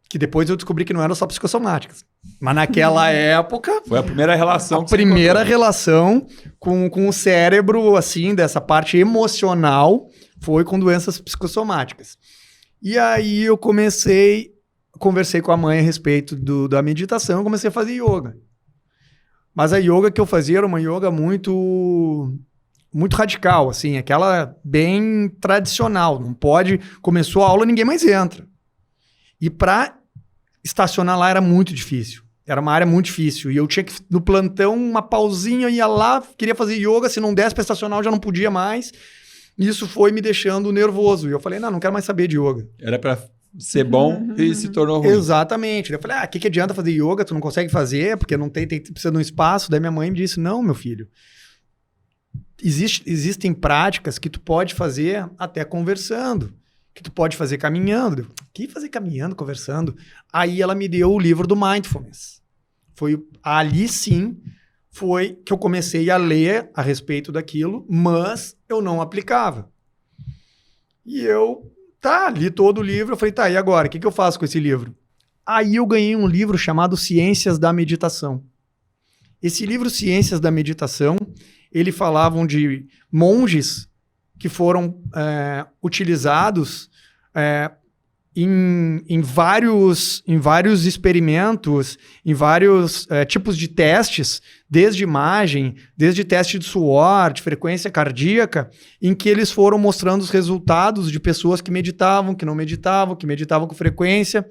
que depois eu descobri que não eram só psicossomáticas. Mas naquela época... Foi a primeira relação A primeira relação com o cérebro, assim, dessa parte emocional, foi com doenças psicossomáticas. E aí eu conversei com a mãe a respeito da meditação, eu comecei a fazer yoga. Mas a yoga que eu fazia era uma yoga muito radical, assim, aquela bem tradicional. Não pode... Começou a aula, ninguém mais entra. E para estacionar lá era muito difícil. Era uma área muito difícil. E eu tinha que, no plantão, uma pausinha, ia lá, queria fazer yoga, se não desse para estacionar, eu já não podia mais. Isso foi me deixando nervoso. E eu falei, não quero mais saber de yoga. Era para ser bom e se tornou ruim. Exatamente. Eu falei, o que adianta fazer yoga? Tu não consegue fazer, porque não precisa de um espaço. Daí minha mãe me disse, não, meu filho. Existem práticas que tu pode fazer até conversando. Que tu pode fazer caminhando. Eu, que fazer caminhando, conversando? Aí ela me deu o livro do Mindfulness. Ali sim, foi que eu comecei a ler a respeito daquilo, mas eu não aplicava. E eu... li todo o livro, eu falei, e agora? O que eu faço com esse livro? Aí eu ganhei um livro chamado Ciências da Meditação. Esse livro, Ciências da Meditação, ele falavam de monges que foram utilizados em vários experimentos, em vários tipos de testes, desde imagem, desde teste de suor, de frequência cardíaca, em que eles foram mostrando os resultados de pessoas que meditavam, que não meditavam, que meditavam com frequência,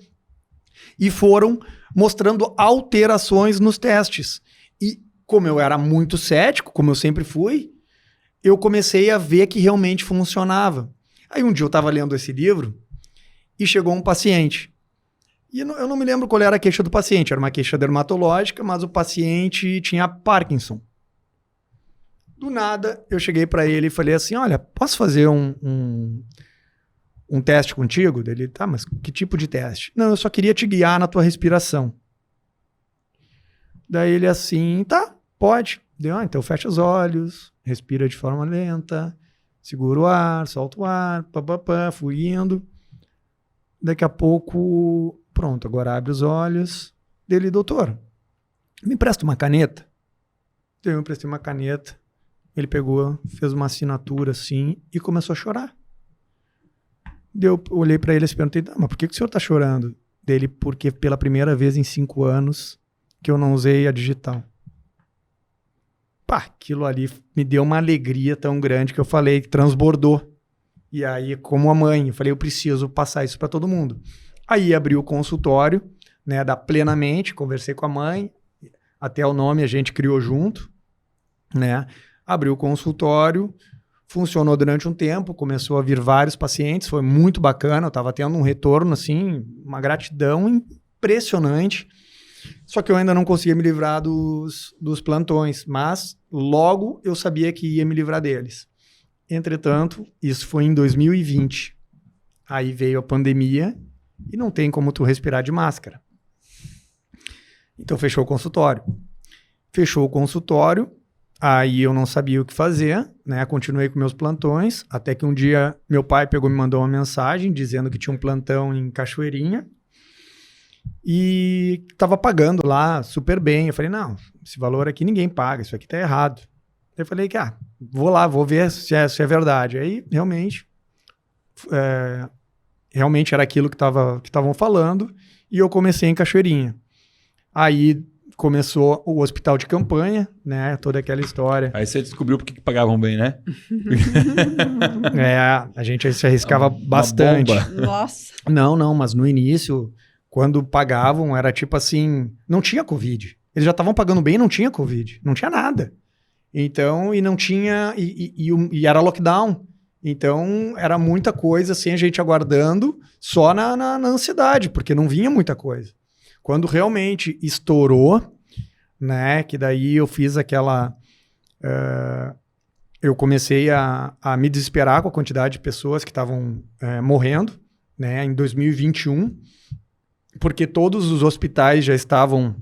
e foram mostrando alterações nos testes. E como eu era muito cético, como eu sempre fui, eu comecei a ver que realmente funcionava. Aí um dia eu estava lendo esse livro e chegou um paciente. E eu não me lembro qual era a queixa do paciente. Era uma queixa dermatológica, mas o paciente tinha Parkinson. Do nada, eu cheguei para ele e falei assim, olha, posso fazer um teste contigo? Ele, mas que tipo de teste? Não, eu só queria te guiar na tua respiração. Daí ele assim, pode. Deu, então fecha os olhos, respira de forma lenta, segura o ar, solta o ar, fui indo. Daqui a pouco, pronto, agora abre os olhos. Dele, doutor, me empresta uma caneta? Eu emprestei uma caneta. Ele pegou, fez uma assinatura assim e começou a chorar. Eu olhei para ele e perguntei, mas por que o senhor está chorando? Dele, porque pela primeira vez em 5 anos que eu não usei a digital. Aquilo ali me deu uma alegria tão grande que eu falei, transbordou. E aí, como a mãe, eu falei, eu preciso passar isso para todo mundo. Aí abri o consultório, né, da Plenamente, conversei com a mãe, até o nome a gente criou junto, né? Abri o consultório, funcionou durante um tempo, começou a vir vários pacientes, foi muito bacana, eu estava tendo um retorno, assim, uma gratidão impressionante. Só que eu ainda não conseguia me livrar dos plantões, mas logo eu sabia que ia me livrar deles. Entretanto, isso foi em 2020. Aí veio a pandemia e não tem como tu respirar de máscara. Então fechou o consultório. Fechou o consultório, aí eu não sabia o que fazer, né? Continuei com meus plantões, até que um dia meu pai pegou e me mandou uma mensagem dizendo que tinha um plantão em Cachoeirinha e estava pagando lá super bem. Eu falei, não, esse valor aqui ninguém paga, isso aqui tá errado. Eu falei que, vou lá, vou ver se é verdade. Aí, realmente, realmente era aquilo que estavam falando, e eu comecei em Cachoeirinha. Aí começou o hospital de campanha, né? Toda aquela história. Aí você descobriu porque que pagavam bem, né? A gente se arriscava bastante. Bomba. Nossa. Não, mas no início, quando pagavam, era tipo assim, não tinha Covid. Eles já estavam pagando bem e não tinha Covid. Não tinha nada. Então, e não tinha... E era lockdown. Então, era muita coisa, assim, a gente aguardando só na ansiedade, porque não vinha muita coisa. Quando realmente estourou, né, que daí eu fiz aquela... eu comecei a me desesperar com a quantidade de pessoas que estavam morrendo, né, em 2021, porque todos os hospitais já estavam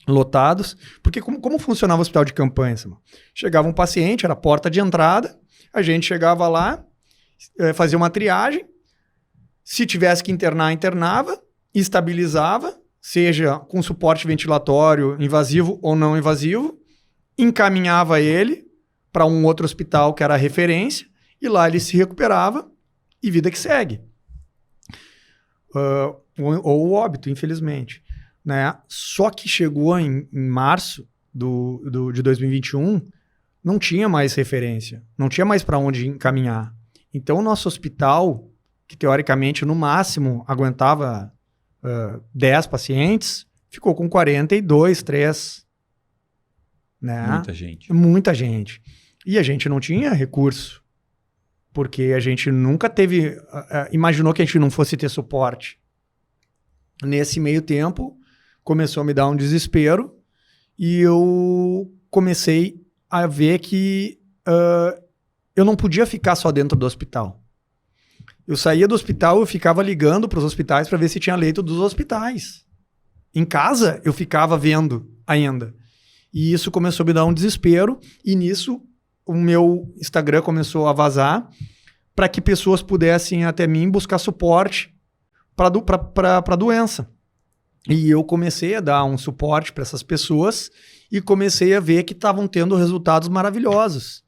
lotados. Porque como funcionava o hospital de campanha? Chegava um paciente, era a porta de entrada, a gente chegava lá, fazia uma triagem, se tivesse que internar, internava, estabilizava, seja com suporte ventilatório invasivo ou não invasivo, encaminhava ele para um outro hospital que era a referência, e lá ele se recuperava e vida que segue. Ou o óbito, infelizmente. Né? Só que chegou em março de 2021, não tinha mais referência, não tinha mais para onde encaminhar. Então, o nosso hospital, que teoricamente no máximo aguentava 10 pacientes, ficou com 42, 3. Né? Muita gente. Muita gente. E a gente não tinha recurso, porque a gente nunca teve... imaginou que a gente não fosse ter suporte. Nesse meio tempo, começou a me dar um desespero e eu comecei a ver que eu não podia ficar só dentro do hospital. Eu saía do hospital, eu ficava ligando para os hospitais para ver se tinha leito dos hospitais. Em casa, eu ficava vendo ainda. E isso começou a me dar um desespero, e nisso o meu Instagram começou a vazar para que pessoas pudessem até mim buscar suporte para a doença. E eu comecei a dar um suporte para essas pessoas e comecei a ver que estavam tendo resultados maravilhosos.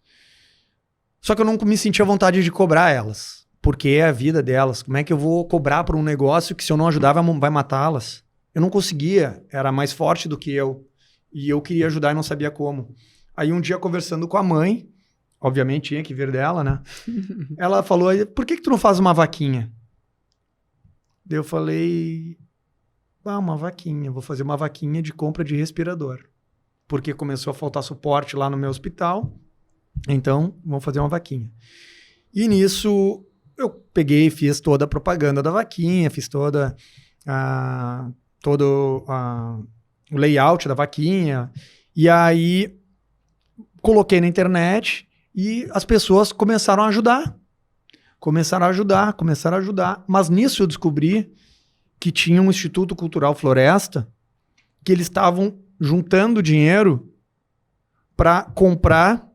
Só que eu não me sentia vontade de cobrar elas, porque é a vida delas. Como é que eu vou cobrar por um negócio que, se eu não ajudar, vai matá-las? Eu não conseguia, era mais forte do que eu. E eu queria ajudar e não sabia como. Aí um dia, conversando com a mãe, obviamente tinha que vir dela, né? Ela falou, por que tu não faz uma vaquinha? Daí eu falei, uma vaquinha, vou fazer uma vaquinha de compra de respirador. Porque começou a faltar suporte lá no meu hospital, então vamos fazer uma vaquinha. E nisso eu peguei e fiz toda a propaganda da vaquinha, fiz todo o layout da vaquinha, e aí coloquei na internet e as pessoas começaram a ajudar. Começaram a ajudar. Mas nisso eu descobri que tinha um Instituto Cultural Floresta, que eles estavam juntando dinheiro para comprar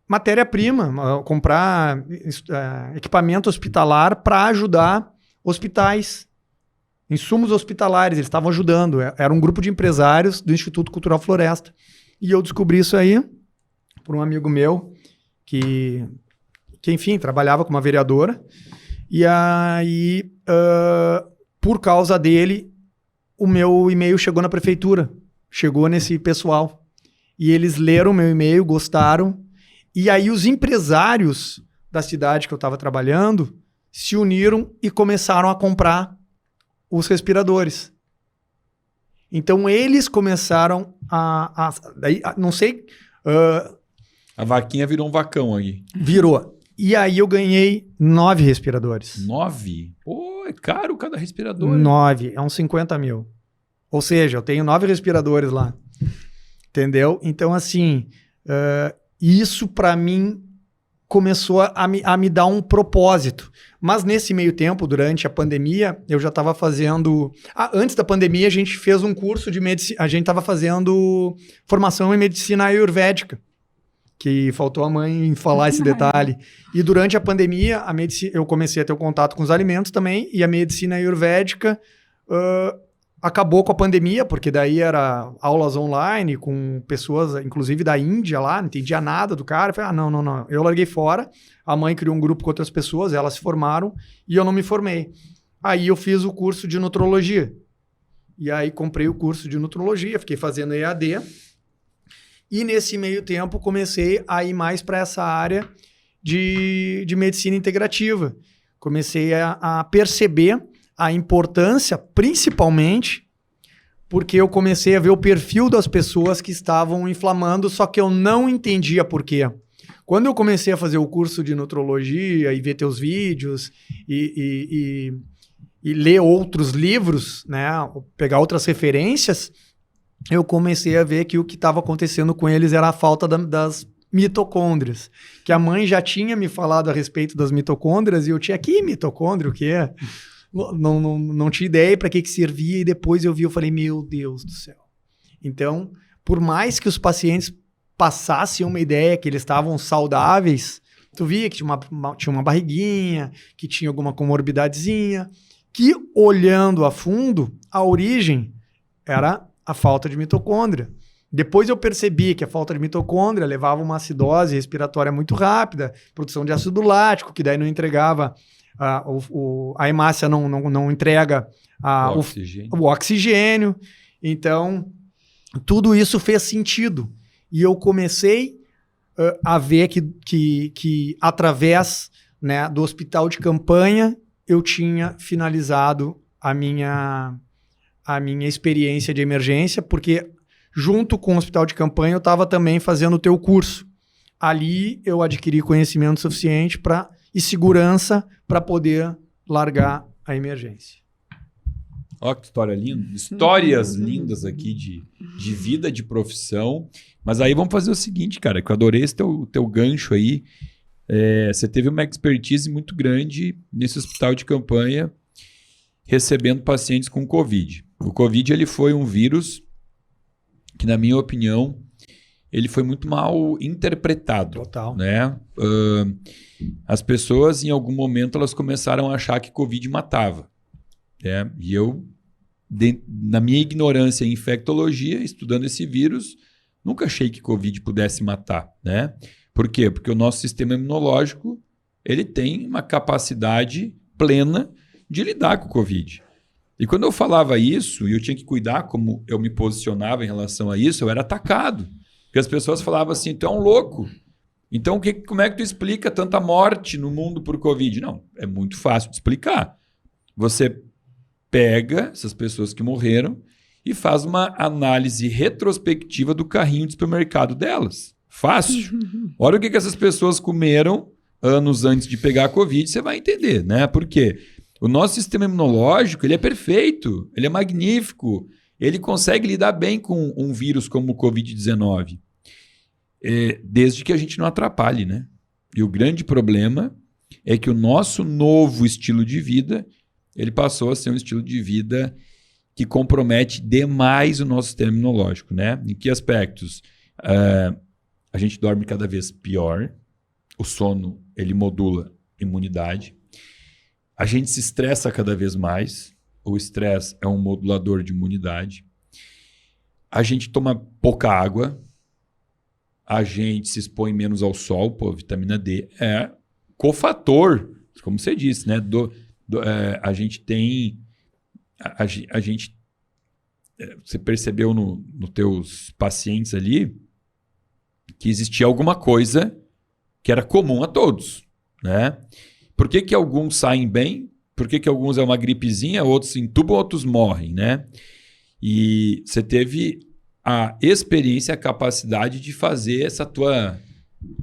matéria-prima, comprar equipamento hospitalar para ajudar hospitais. Insumos hospitalares, eles estavam ajudando. Era um grupo de empresários do Instituto Cultural Floresta. E eu descobri isso aí por um amigo meu que enfim, trabalhava com uma vereadora. E aí, por causa dele, o meu e-mail chegou na prefeitura. Chegou nesse pessoal. E eles leram o meu e-mail, gostaram. E aí os empresários da cidade que eu estava trabalhando se uniram e começaram a comprar os respiradores. Então eles começaram não sei... a vaquinha virou um vacão aí. Virou. E aí eu ganhei 9 respiradores. 9? Pô, é caro cada respirador. 9, é uns 50 mil. Ou seja, eu tenho 9 respiradores lá. Entendeu? Então, assim, isso para mim começou a me dar um propósito. Mas nesse meio tempo, durante a pandemia, eu já estava fazendo... antes da pandemia, a gente fez um curso de medicina... A gente estava fazendo formação em medicina ayurvédica, que faltou a mãe falar esse detalhe. E durante a pandemia, eu comecei a ter o contato com os alimentos também, e a medicina ayurvédica acabou com a pandemia, porque daí era aulas online com pessoas, inclusive da Índia lá, não entendia nada do cara. Eu falei, não. Eu larguei fora, a mãe criou um grupo com outras pessoas, elas se formaram e eu não me formei. Aí eu fiz o curso de nutrologia. E aí comprei o curso de nutrologia, fiquei fazendo EAD. E nesse meio tempo comecei a ir mais para essa área de medicina integrativa. Comecei a perceber a importância, principalmente porque eu comecei a ver o perfil das pessoas que estavam inflamando, só que eu não entendia por quê. Quando eu comecei a fazer o curso de nutrologia e ver teus vídeos e ler outros livros, né, pegar outras referências, eu comecei a ver que o que estava acontecendo com eles era a falta das mitocôndrias. Que a mãe já tinha me falado a respeito das mitocôndrias e eu tinha, que mitocôndria, o que é? Não tinha ideia para que servia e depois eu falei, meu Deus do céu. Então, por mais que os pacientes passassem uma ideia que eles estavam saudáveis, tu via que tinha uma barriguinha, que tinha alguma comorbidadezinha, que olhando a fundo, a origem era a falta de mitocôndria. Depois eu percebi que a falta de mitocôndria levava uma acidose respiratória muito rápida, produção de ácido lático, que daí não entregava, a hemácia não entrega o oxigênio. Então, tudo isso fez sentido. E eu comecei a ver que através, né, do hospital de campanha, eu tinha finalizado a minha experiência de emergência, porque junto com o hospital de campanha eu estava também fazendo o teu curso. Ali eu adquiri conhecimento suficiente e segurança para poder largar a emergência. Olha que história linda. Histórias lindas aqui de vida, de profissão. Mas aí vamos fazer o seguinte, cara, que eu adorei esse teu gancho aí. Você teve uma expertise muito grande nesse hospital de campanha, recebendo pacientes com Covid. O Covid ele foi um vírus que, na minha opinião, ele foi muito mal interpretado. Total. Né? As pessoas, em algum momento, elas começaram a achar que Covid matava. Né? E eu, na minha ignorância em infectologia, estudando esse vírus, nunca achei que Covid pudesse matar. Né? Por quê? Porque o nosso sistema imunológico ele tem uma capacidade plena de lidar com o Covid. E quando eu falava isso, e eu tinha que cuidar como eu me posicionava em relação a isso, eu era atacado. Porque as pessoas falavam assim, tu é um louco. Então, como é que tu explica tanta morte no mundo por Covid? Não, é muito fácil de explicar. Você pega essas pessoas que morreram e faz uma análise retrospectiva do carrinho de supermercado delas. Fácil. Olha o que essas pessoas comeram anos antes de pegar a Covid, você vai entender, né? Por quê? O nosso sistema imunológico ele é perfeito, ele é magnífico, ele consegue lidar bem com um vírus como o Covid-19, desde que a gente não atrapalhe, né? E o grande problema é que o nosso novo estilo de vida, ele passou a ser um estilo de vida que compromete demais o nosso sistema imunológico, né? Em que aspectos? A gente dorme cada vez pior, o sono ele modula a imunidade, a gente se estressa cada vez mais, o estresse é um modulador de imunidade, a gente toma pouca água, a gente se expõe menos ao sol, pô, vitamina D é cofator, como você disse, né? A gente tem... A gente você percebeu nos teus pacientes ali que existia alguma coisa que era comum a todos, né? Por que alguns saem bem? Por que alguns é uma gripezinha, outros se entubam, outros morrem, né? E você teve a experiência, a capacidade de fazer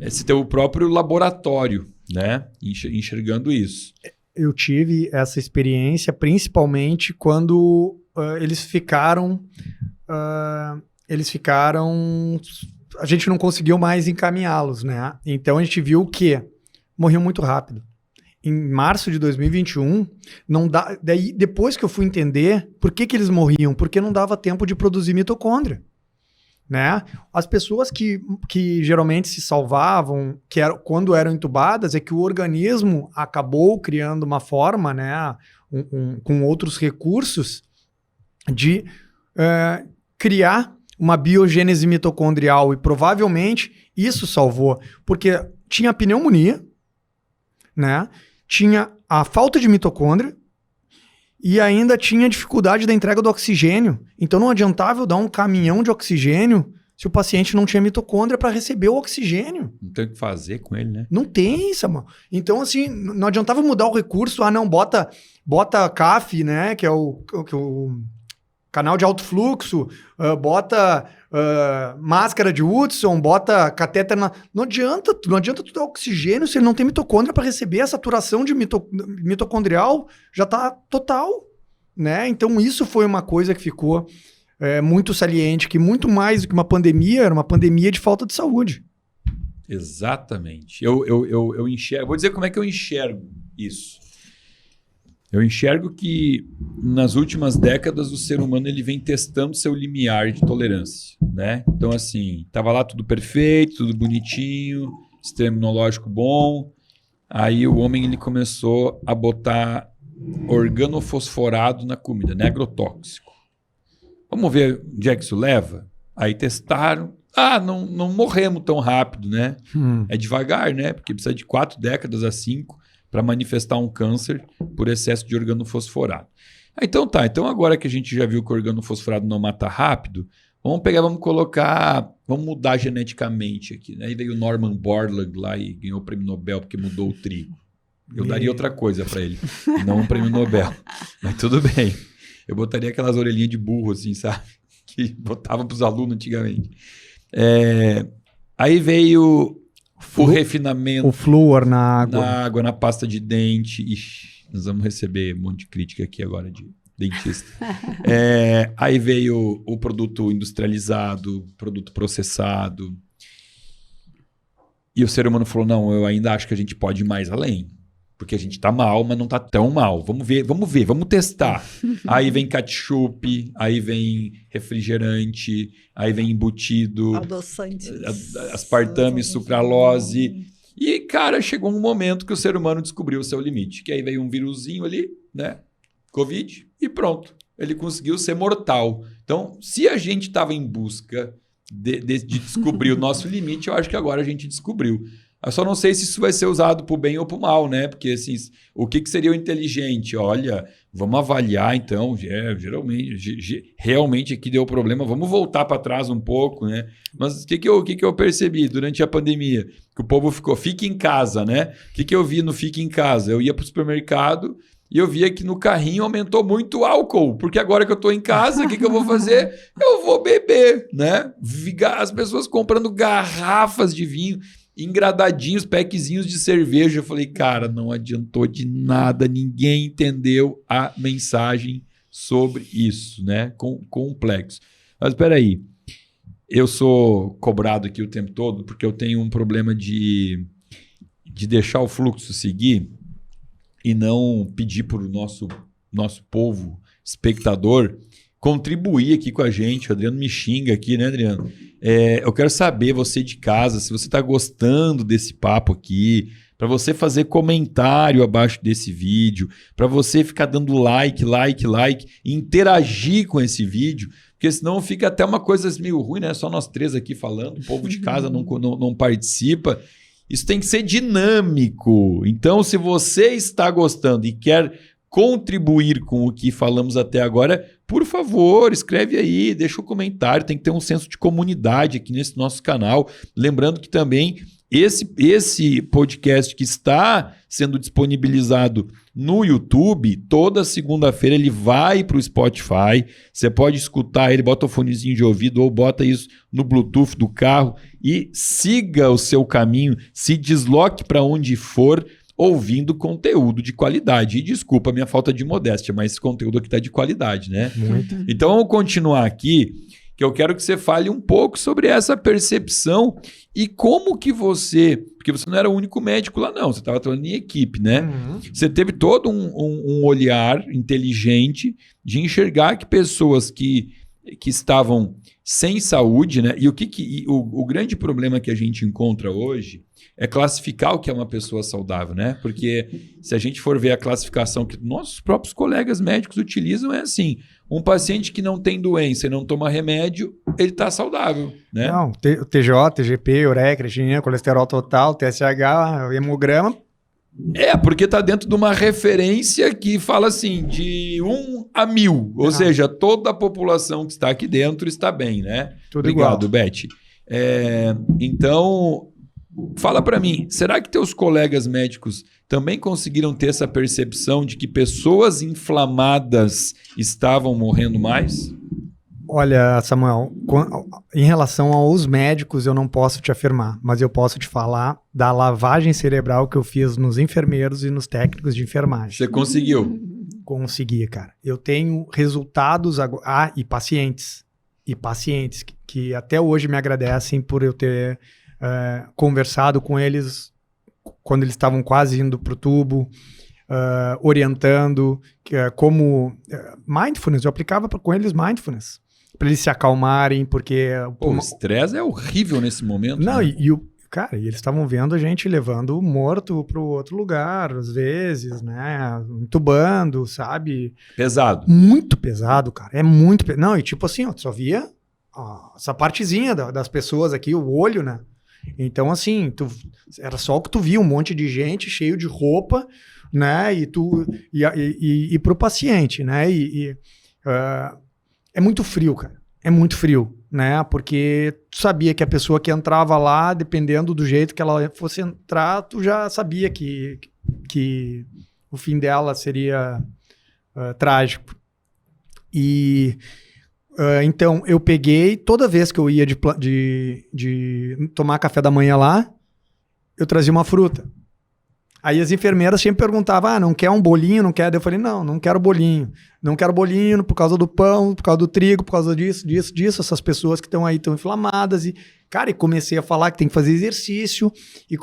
esse teu próprio laboratório, né? Enxergando isso. Eu tive essa experiência principalmente quando eles ficaram... A gente não conseguiu mais encaminhá-los, né? Então a gente viu que morriam muito rápido. Em março de 2021, não dá. Daí, depois que eu fui entender por que eles morriam, porque não dava tempo de produzir mitocôndria. Né? As pessoas que geralmente se salvavam, quando eram entubadas, é que o organismo acabou criando uma forma, né, com outros recursos, de criar uma biogênese mitocondrial e provavelmente isso salvou, porque tinha pneumonia, né? Tinha a falta de mitocôndria e ainda tinha dificuldade da entrega do oxigênio. Então não adiantava eu dar um caminhão de oxigênio se o paciente não tinha mitocôndria para receber o oxigênio. Não tem o que fazer com ele, né? Não tem, Samuel. Então, assim, não adiantava mudar o recurso. Não, bota CAF, né? Que é o canal de alto fluxo, bota máscara de Hudson, bota catéter Não adianta tu dar oxigênio se ele não tem mitocôndria para receber. A saturação de mitocondrial já está total, né? Então isso foi uma coisa que ficou muito saliente, que muito mais do que uma pandemia, era uma pandemia de falta de saúde. Exatamente. Eu enxergo, vou dizer como é que eu enxergo isso. Eu enxergo que nas últimas décadas o ser humano ele vem testando seu limiar de tolerância, né? Então assim, tava lá tudo perfeito, tudo bonitinho, sistema imunológico bom. Aí o homem ele começou a botar organofosforado na comida, né? Agrotóxico. Vamos ver onde é que isso leva? Aí testaram. Não morremos tão rápido, né? É devagar, né? Porque precisa de 4 décadas a 5 para manifestar um câncer por excesso de organofosforado. Então tá, então agora que a gente já viu que o organofosforado não mata rápido, vamos mudar geneticamente aqui, né? Aí veio o Norman Borlaug lá e ganhou o prêmio Nobel porque mudou o trigo. Eu daria outra coisa para ele, não um prêmio Nobel. Mas tudo bem. Eu botaria aquelas orelhinhas de burro assim, sabe? Que botava para os alunos antigamente. Aí veio o refinamento. O flúor na água. Na água, na pasta de dente. Ixi, nós vamos receber um monte de crítica aqui agora de dentista. Aí veio o produto industrializado, produto processado. E o ser humano falou, não, eu ainda acho que a gente pode ir mais além. Porque a gente tá mal, mas não tá tão mal. Vamos ver, vamos testar. Aí vem ketchup, aí vem refrigerante, aí vem embutido. Adoçantes. Aspartame, sucralose. E, cara, chegou um momento que o ser humano descobriu o seu limite. Que aí veio um vírusinho ali, né? Covid, e pronto. Ele conseguiu ser mortal. Então, se a gente estava em busca de descobrir o nosso limite, eu acho que agora a gente descobriu. Eu só não sei se isso vai ser usado para o bem ou para o mal, né? Porque assim, o que seria o inteligente? Olha, vamos avaliar então, realmente aqui deu problema, vamos voltar para trás um pouco, né? Mas o que eu percebi durante a pandemia? Que o povo fica em casa, né? O que eu vi no fica em casa? Eu ia para o supermercado e eu via que no carrinho aumentou muito o álcool, porque agora que eu estou em casa, o que eu vou fazer? Eu vou beber, né? As pessoas comprando garrafas de vinho, engradadinhos, packzinhos de cerveja. Eu falei, cara, não adiantou de nada, ninguém entendeu a mensagem sobre isso, né? Complexo. Mas espera aí, eu sou cobrado aqui o tempo todo porque eu tenho um problema de deixar o fluxo seguir e não pedir para o nosso povo espectador contribuir aqui com a gente. O Adriano me xinga aqui, né, Adriano? Eu quero saber, você de casa, se você está gostando desse papo aqui, para você fazer comentário abaixo desse vídeo, para você ficar dando like, e interagir com esse vídeo, porque senão fica até uma coisa meio ruim, né? Só nós 3 aqui falando, o povo de casa não participa. Isso tem que ser dinâmico. Então, se você está gostando e quer contribuir com o que falamos até agora, por favor, escreve aí, deixa um comentário, tem que ter um senso de comunidade aqui nesse nosso canal. Lembrando que também esse podcast que está sendo disponibilizado no YouTube, toda segunda-feira ele vai para o Spotify, você pode escutar ele, bota o fonezinho de ouvido ou bota isso no Bluetooth do carro e siga o seu caminho, se desloque para onde for, ouvindo conteúdo de qualidade. E desculpa a minha falta de modéstia, mas esse conteúdo aqui está de qualidade, né? Muito. Então, vamos continuar aqui, que eu quero que você fale um pouco sobre essa percepção e como que você... Porque você não era o único médico lá, não. Você estava trabalhando em equipe, né? Uhum. Você teve todo um olhar inteligente de enxergar que pessoas que estavam sem saúde, né? E o grande problema que a gente encontra hoje é classificar o que é uma pessoa saudável, né? Porque se a gente for ver a classificação que nossos próprios colegas médicos utilizam, é assim: um paciente que não tem doença e não toma remédio, ele está saudável, né? Não, TJ, TGP, ureia, creatinina, colesterol total, TSH, hemograma. Porque está dentro de uma referência que fala assim, de 1 a 1000. Ou seja, toda a população que está aqui dentro está bem, né? Tudo Obrigado, igual. Beth. Então, fala para mim, será que teus colegas médicos também conseguiram ter essa percepção de que pessoas inflamadas estavam morrendo mais? Olha, Samuel, em relação aos médicos, eu não posso te afirmar, mas eu posso te falar da lavagem cerebral que eu fiz nos enfermeiros e nos técnicos de enfermagem. Você conseguiu? Consegui, cara. Eu tenho resultados e pacientes que até hoje me agradecem por eu ter conversado com eles quando eles estavam quase indo para o tubo, orientando como mindfulness. Eu aplicava com eles mindfulness para eles se acalmarem, porque o estresse é horrível nesse momento. Não, né? Cara, e eles estavam vendo a gente levando o morto para o outro lugar, às vezes, né? Entubando, sabe? Pesado. Muito pesado, cara. É muito pesado. Não, e tipo assim, ó, tu só via essa partezinha das pessoas aqui, o olho, né? Então, assim, era só o que tu via, um monte de gente cheio de roupa, né? E pro paciente, né? É muito frio, cara. É muito frio, né? Porque tu sabia que a pessoa que entrava lá, dependendo do jeito que ela fosse entrar, tu já sabia que o fim dela seria trágico. Então, eu peguei, toda vez que eu ia de tomar café da manhã lá, eu trazia uma fruta. Aí as enfermeiras sempre perguntavam, não quer um bolinho, não quer? Daí eu falei, não quero bolinho. Não quero bolinho por causa do pão, por causa do trigo, por causa disso. Essas pessoas que estão aí estão inflamadas. E comecei a falar que tem que fazer exercício. E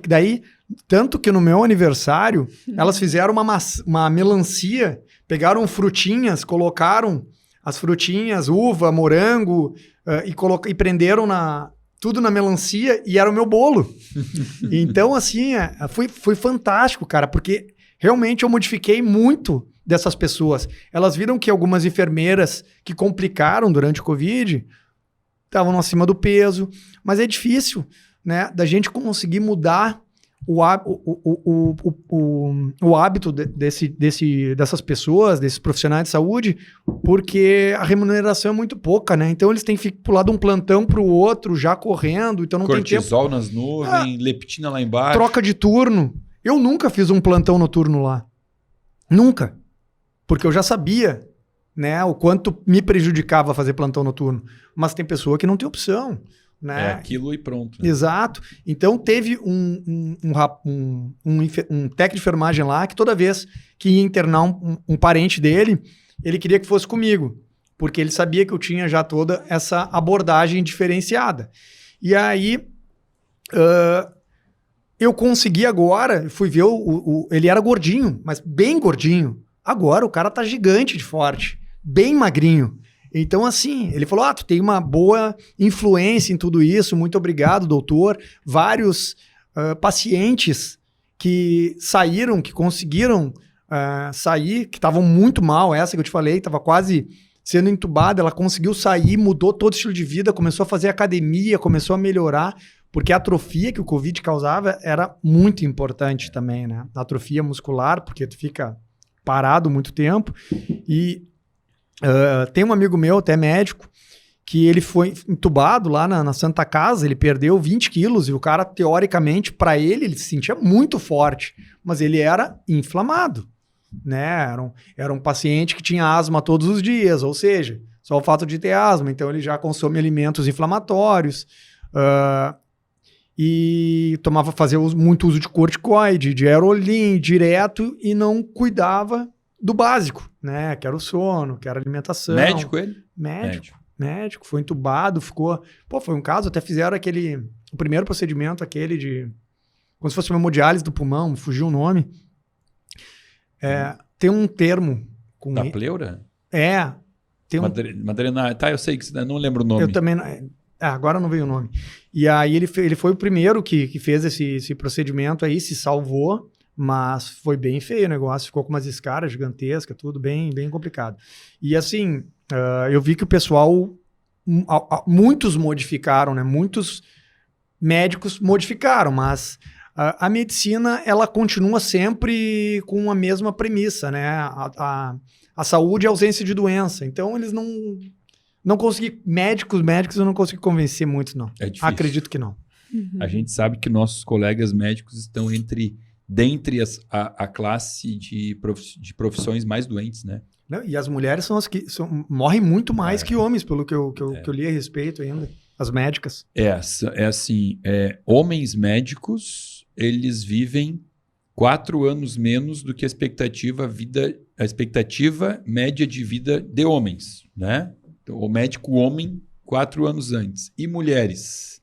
daí, tanto que no meu aniversário, elas fizeram uma melancia, pegaram frutinhas, colocaram as frutinhas, uva, morango, e prenderam tudo na melancia, e era o meu bolo. Então, assim, foi fantástico, cara, porque realmente eu modifiquei muito dessas pessoas. Elas viram que algumas enfermeiras que complicaram durante o Covid estavam acima do peso, mas é difícil, né, da gente conseguir mudar o hábito dessas pessoas, desses profissionais de saúde, porque a remuneração é muito pouca, né? Então eles têm que pular de um plantão para o outro, já correndo, então não tem tempo. Cortisol nas nuvens, leptina lá embaixo. Troca de turno. Eu nunca fiz um plantão noturno lá. Nunca. Porque eu já sabia, né, o quanto me prejudicava fazer plantão noturno. Mas tem pessoa que não tem opção. Né? É aquilo e pronto. Né? Exato. Então teve um técnico de enfermagem lá que toda vez que ia internar um parente dele, ele queria que fosse comigo, porque ele sabia que eu tinha já toda essa abordagem diferenciada. E aí eu consegui agora, fui ver ele era gordinho, mas bem gordinho. Agora o cara tá gigante de forte, bem magrinho. Então, assim, ele falou, tu tem uma boa influência em tudo isso, muito obrigado, doutor. Vários pacientes que saíram, que conseguiram sair, que estavam muito mal, essa que eu te falei, estava quase sendo entubada, ela conseguiu sair, mudou todo o estilo de vida, começou a fazer academia, começou a melhorar, porque a atrofia que o Covid causava era muito importante também, né? A atrofia muscular, porque tu fica parado muito tempo, e tem um amigo meu, até médico, que ele foi entubado lá na Santa Casa, ele perdeu 20 quilos e o cara, teoricamente, para ele se sentia muito forte, mas ele era inflamado, né? Era um paciente que tinha asma todos os dias, ou seja, só o fato de ter asma, então ele já consome alimentos inflamatórios e fazia muito uso de corticoide, de Aerolin direto e não cuidava do básico, né? Que era o sono, que era a alimentação. Médico ele? Médico, foi entubado, ficou... foi um caso, até fizeram o primeiro procedimento, aquele de... como se fosse uma hemodiálise do pulmão, fugiu o nome. Tem um termo... Da pleura? Tem um... Madrenário. Tá, eu sei que não lembro o nome. Eu também não... agora não veio o nome. E aí ele foi o primeiro que fez esse procedimento aí, se salvou, mas foi bem feio o negócio, ficou com umas escaras gigantescas, tudo bem complicado. E assim, eu vi que o pessoal, muitos modificaram, né? Muitos médicos modificaram, mas a medicina, ela continua sempre com a mesma premissa, né? A saúde é ausência de doença. Então, eles não conseguiram... Médicos eu não consegui convencer muitos, não. É difícil. Acredito que não. A gente sabe que nossos colegas médicos estão dentre a classe de profissões mais doentes, né? Não, e as mulheres são as que morrem muito mais que homens, pelo que eu li a respeito ainda. As médicas. Assim, homens médicos, eles vivem 4 anos menos do que a expectativa média de vida de homens, né? Então, o médico homem, 4 anos antes. E mulheres,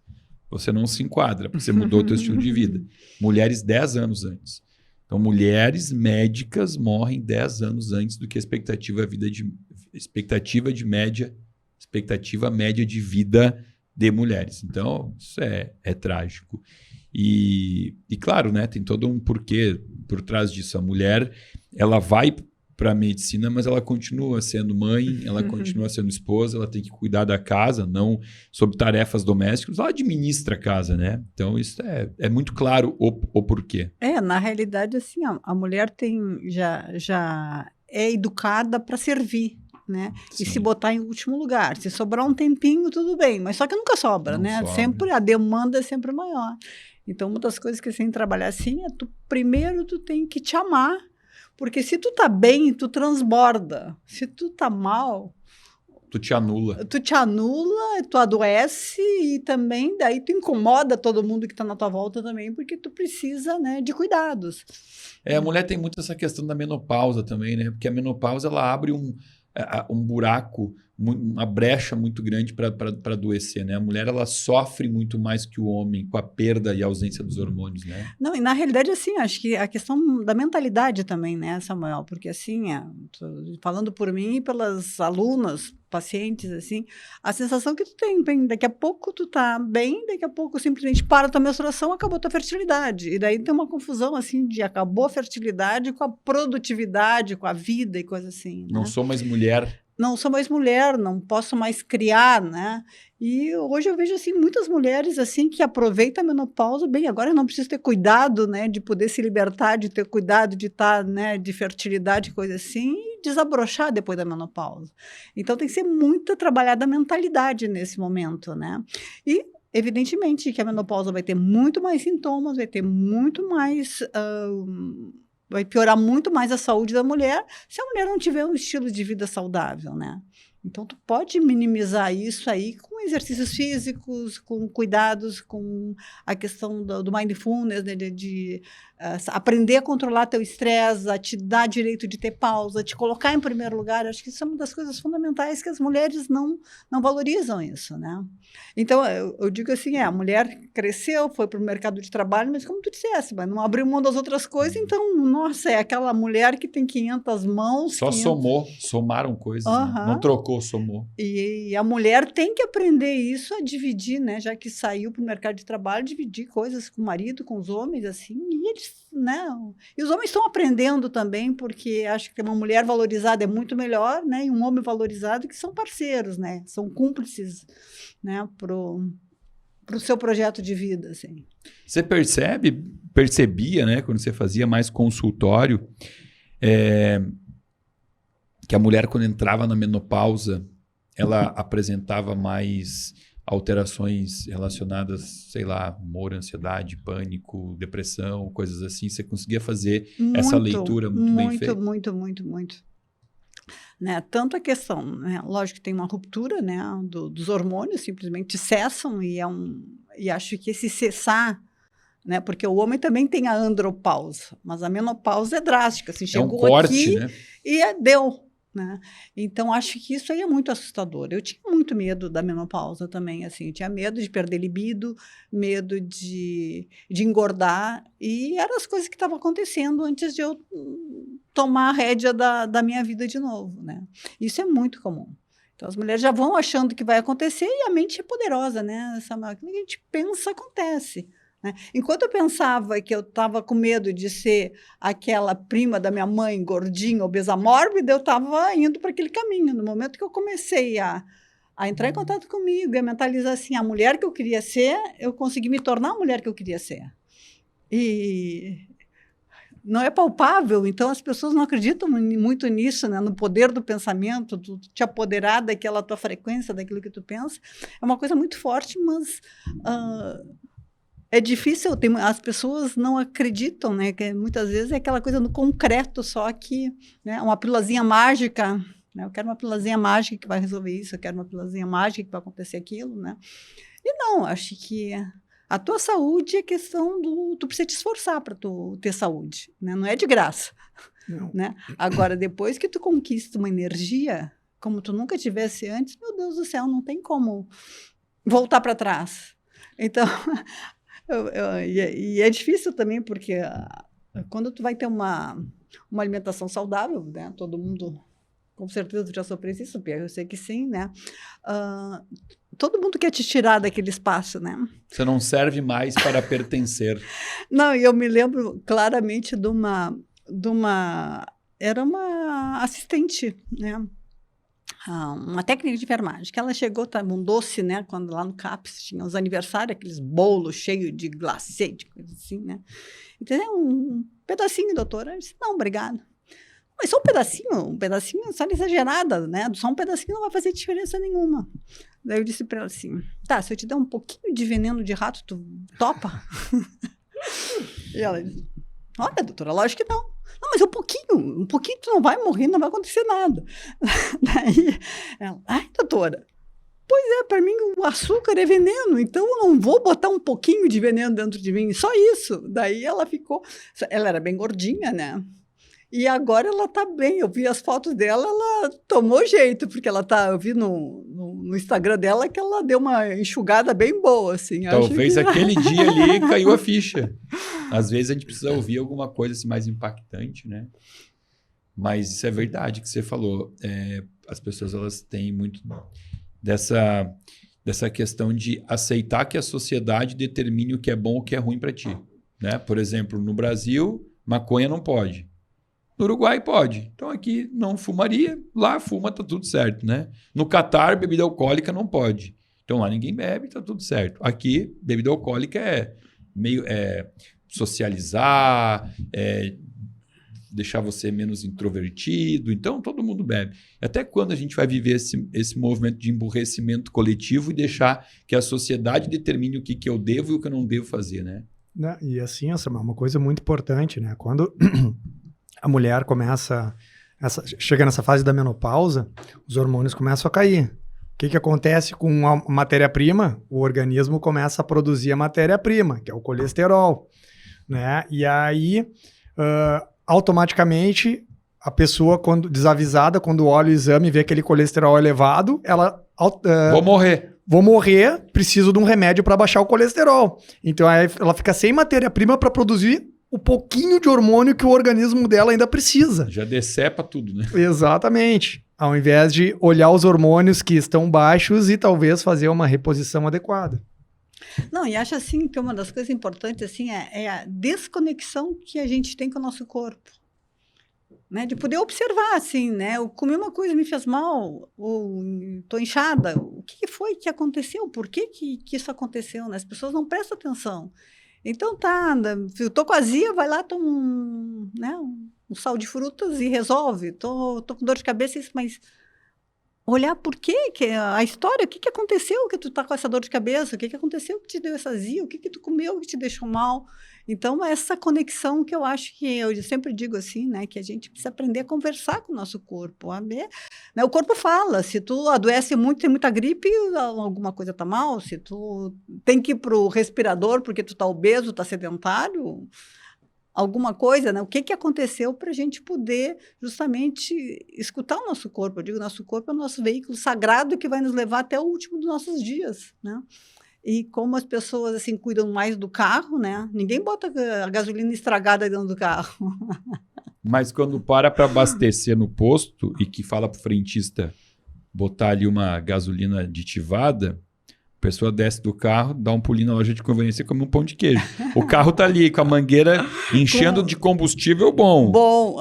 você não se enquadra, porque você mudou o teu estilo de vida. Mulheres, 10 anos antes. Então, mulheres médicas morrem 10 anos antes do que a expectativa média de vida de mulheres. Então, isso é trágico. E claro, né, tem todo um porquê por trás disso. A mulher, ela vai para a medicina, mas ela continua sendo mãe, ela continua sendo esposa, ela tem que cuidar da casa, não sob tarefas domésticas, ela administra a casa, né? Então, isso é muito claro o porquê. Na realidade, assim, a mulher já é educada para servir, né? Sim. E se botar em último lugar. Se sobrar um tempinho, tudo bem, mas só que nunca sobra, Não né? sobra. Sempre a demanda é sempre maior. Então, uma das coisas que assim, trabalhar assim primeiro tu tem que te amar, porque se tu tá bem, tu transborda. Se tu tá mal, Tu te anula, tu adoece e também daí tu incomoda todo mundo que tá na tua volta também, porque tu precisa, né, de cuidados. A mulher tem muito essa questão da menopausa também, né? Porque a menopausa, ela abre um buraco, uma brecha muito grande para adoecer, né? A mulher, ela sofre muito mais que o homem com a perda e a ausência dos hormônios, né? Não, e na realidade, assim, acho que a questão da mentalidade também, né, Samuel? Porque, assim, falando por mim e pelas alunas, pacientes, assim, a sensação que tu tem, bem, daqui a pouco tu tá bem, daqui a pouco simplesmente para a tua menstruação, acabou a tua fertilidade. E daí tem uma confusão, assim, de acabou a fertilidade com a produtividade, com a vida e coisa assim, né? Não sou mais mulher. Não sou mais mulher, não posso mais criar, né? E hoje eu vejo, assim, muitas mulheres, assim, que aproveitam a menopausa, bem, agora eu não preciso ter cuidado, né, de poder se libertar, de ter cuidado de estar, né, de fertilidade, coisa assim, e desabrochar depois da menopausa. Então tem que ser muito trabalhada a mentalidade nesse momento, né? E evidentemente que a menopausa vai ter muito mais sintomas, vai ter muito mais... vai piorar muito mais a saúde da mulher se a mulher não tiver um estilo de vida saudável, né? Então, tu pode minimizar isso aí com exercícios físicos, com cuidados, com a questão do mindfulness, né, de aprender a controlar teu estresse, a te dar direito de ter pausa, te colocar em primeiro lugar. Acho que isso é uma das coisas fundamentais que as mulheres não valorizam isso, né? Então, eu digo assim, a mulher cresceu, foi para o mercado de trabalho, mas como tu disseste, mas não abriu mão das outras coisas, então, nossa, é aquela mulher que tem 500 mãos. Só 500... somaram coisas, né? Não trocou, somou. E a mulher tem que aprender isso, a dividir, né? Já que saiu para o mercado de trabalho, dividir coisas com o marido, com os homens, assim, e eles, né? E os homens estão aprendendo também, porque acho que uma mulher valorizada é muito melhor, né? E um homem valorizado que são parceiros, né? São cúmplices, né? Pro seu projeto de vida, assim. Você percebia, né? Quando você fazia mais consultório, que a mulher, quando entrava na menopausa, ela apresentava mais alterações relacionadas, sei lá, humor, ansiedade, pânico, depressão, coisas assim. Você conseguia fazer essa leitura muito bem feita? Muito. Né? Tanto a questão, né? Lógico que tem uma ruptura, né, dos hormônios, simplesmente cessam, e acho que esse cessar, né, porque o homem também tem a andropausa, mas a menopausa é drástica, assim, chegou um corte, aqui, né? E deu. Né? Então, acho que isso aí é muito assustador. Eu tinha muito medo da menopausa também, assim, eu tinha medo de perder libido, medo de engordar, e eram as coisas que estavam acontecendo antes de eu tomar a rédea da minha vida de novo, né? Isso é muito comum. Então, as mulheres já vão achando que vai acontecer e a mente é poderosa, né? Samuel? Aquilo que a gente pensa, acontece. Né? Enquanto eu pensava que eu estava com medo de ser aquela prima da minha mãe, gordinha, obesa mórbida, eu estava indo para aquele caminho. No momento que eu comecei a entrar em contato comigo, a mentalizar assim, a mulher que eu queria ser, eu consegui me tornar a mulher que eu queria ser. E não é palpável, então as pessoas não acreditam muito nisso, né? No poder do pensamento, tu te apoderar daquela tua frequência, daquilo que tu pensa. É uma coisa muito forte, mas é difícil, as pessoas não acreditam, né? Que muitas vezes é aquela coisa no concreto, só que, né, uma pílulazinha mágica, né? Eu quero uma pílulazinha mágica que vai resolver isso, eu quero uma pílulazinha mágica que vai acontecer aquilo, né? E não, acho que a tua saúde é questão tu precisa te esforçar para tu ter saúde, né? Não é de graça, né? Agora, depois que tu conquista uma energia, como tu nunca tivesse antes, meu Deus do céu, não tem como voltar para trás. Então, e é difícil também, porque quando tu vai ter uma alimentação saudável, né? Todo mundo, com certeza, tu já sofreu isso, Pierre, eu sei que sim, né? Todo mundo quer te tirar daquele espaço, né? Você não serve mais para pertencer. Não, e eu me lembro claramente de uma era uma assistente, né? Uma técnica de enfermagem, que ela chegou, um doce, né? Quando lá no CAPS tinha os aniversários, aqueles bolos cheios de glacê, de coisa assim, né? Então, um pedacinho, doutora. Eu disse, não, obrigada. Mas só um pedacinho, só exagerada, né? Só um pedacinho não vai fazer diferença nenhuma. Daí eu disse para ela assim, tá, se eu te der um pouquinho de veneno de rato, tu topa? E ela disse, olha, doutora, lógico que não. Não, mas um pouquinho tu não vai morrer, não vai acontecer nada. Daí ela, ai, doutora, pois é, para mim o açúcar é veneno, então eu não vou botar um pouquinho de veneno dentro de mim, só isso. Daí ela era bem gordinha, né? E agora ela está bem, eu vi as fotos dela, ela tomou jeito, porque eu vi no Instagram dela que ela deu uma enxugada bem boa, assim. Talvez aquele dia ali caiu a ficha. Às vezes a gente precisa ouvir alguma coisa assim, mais impactante, né? Mas isso é verdade que você falou. As pessoas elas têm muito dessa questão de aceitar que a sociedade determine o que é bom ou o que é ruim para ti. Né? Por exemplo, no Brasil, maconha não pode. No Uruguai pode. Então aqui não fumaria, lá fuma, tá tudo certo, né? No Catar, bebida alcoólica não pode. Então lá ninguém bebe, tá tudo certo. Aqui, bebida alcoólica é meio socializar, deixar você menos introvertido. Então todo mundo bebe. Até quando a gente vai viver esse movimento de emburrecimento coletivo e deixar que a sociedade determine o que eu devo e o que eu não devo fazer, né? E assim, uma coisa muito importante, né? Quando a mulher chega nessa fase da menopausa, os hormônios começam a cair. O que acontece com a matéria-prima? O organismo começa a produzir a matéria-prima, que é o colesterol, né? E aí, automaticamente, a pessoa, quando desavisada, quando olha o exame e vê aquele colesterol elevado, ela... Vou morrer, preciso de um remédio para baixar o colesterol. Então, aí ela fica sem matéria-prima para produzir o pouquinho de hormônio que o organismo dela ainda precisa. Já decepa tudo, né? Exatamente. Ao invés de olhar os hormônios que estão baixos e talvez fazer uma reposição adequada. Não, e acho assim que uma das coisas importantes assim, é a desconexão que a gente tem com o nosso corpo. Né? De poder observar, assim, né? Eu comi uma coisa, me fez mal, ou estou inchada. O que foi que aconteceu? Por que isso aconteceu? Né? As pessoas não prestam atenção. Então eu tô com azia, vai lá, toma um sal de frutas e resolve. Tô com dor de cabeça, mas olhar por quê, a história, o que aconteceu que tu tá com essa dor de cabeça, o que aconteceu que te deu essa azia, o que tu comeu que te deixou mal. Então, essa conexão que eu acho que, eu sempre digo assim, né, que a gente precisa aprender a conversar com o nosso corpo. Né? O corpo fala, se tu adoece muito, tem muita gripe, alguma coisa tá mal, se tu tem que ir pro respirador porque tu tá obeso, tá sedentário, alguma coisa, né? O que aconteceu para a gente poder justamente escutar o nosso corpo. Eu digo, nosso corpo é o nosso veículo sagrado que vai nos levar até o último dos nossos dias, né? E como as pessoas assim cuidam mais do carro, né? Ninguém bota a gasolina estragada dentro do carro. Mas quando para abastecer no posto e que fala pro frentista, botar ali uma gasolina aditivada, a pessoa desce do carro, dá um pulinho na loja de conveniência e come um pão de queijo. O carro tá ali com a mangueira enchendo de combustível bom.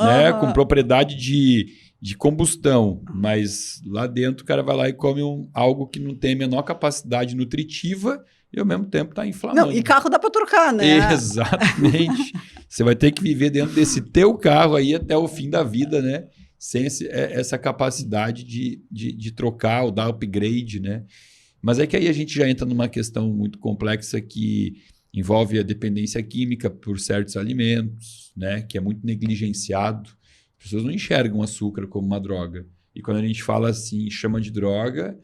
Né? Com propriedade de combustão. Mas lá dentro o cara vai lá e come algo que não tem a menor capacidade nutritiva e ao mesmo tempo tá inflamando. Não, e carro dá para trocar, né? Exatamente. Você vai ter que viver dentro desse teu carro aí até o fim da vida, né? Sem essa capacidade de trocar ou dar upgrade, né? Mas é que aí a gente já entra numa questão muito complexa que envolve a dependência química por certos alimentos, né? Que é muito negligenciado. As pessoas não enxergam o açúcar como uma droga. E quando a gente fala assim, chama de droga,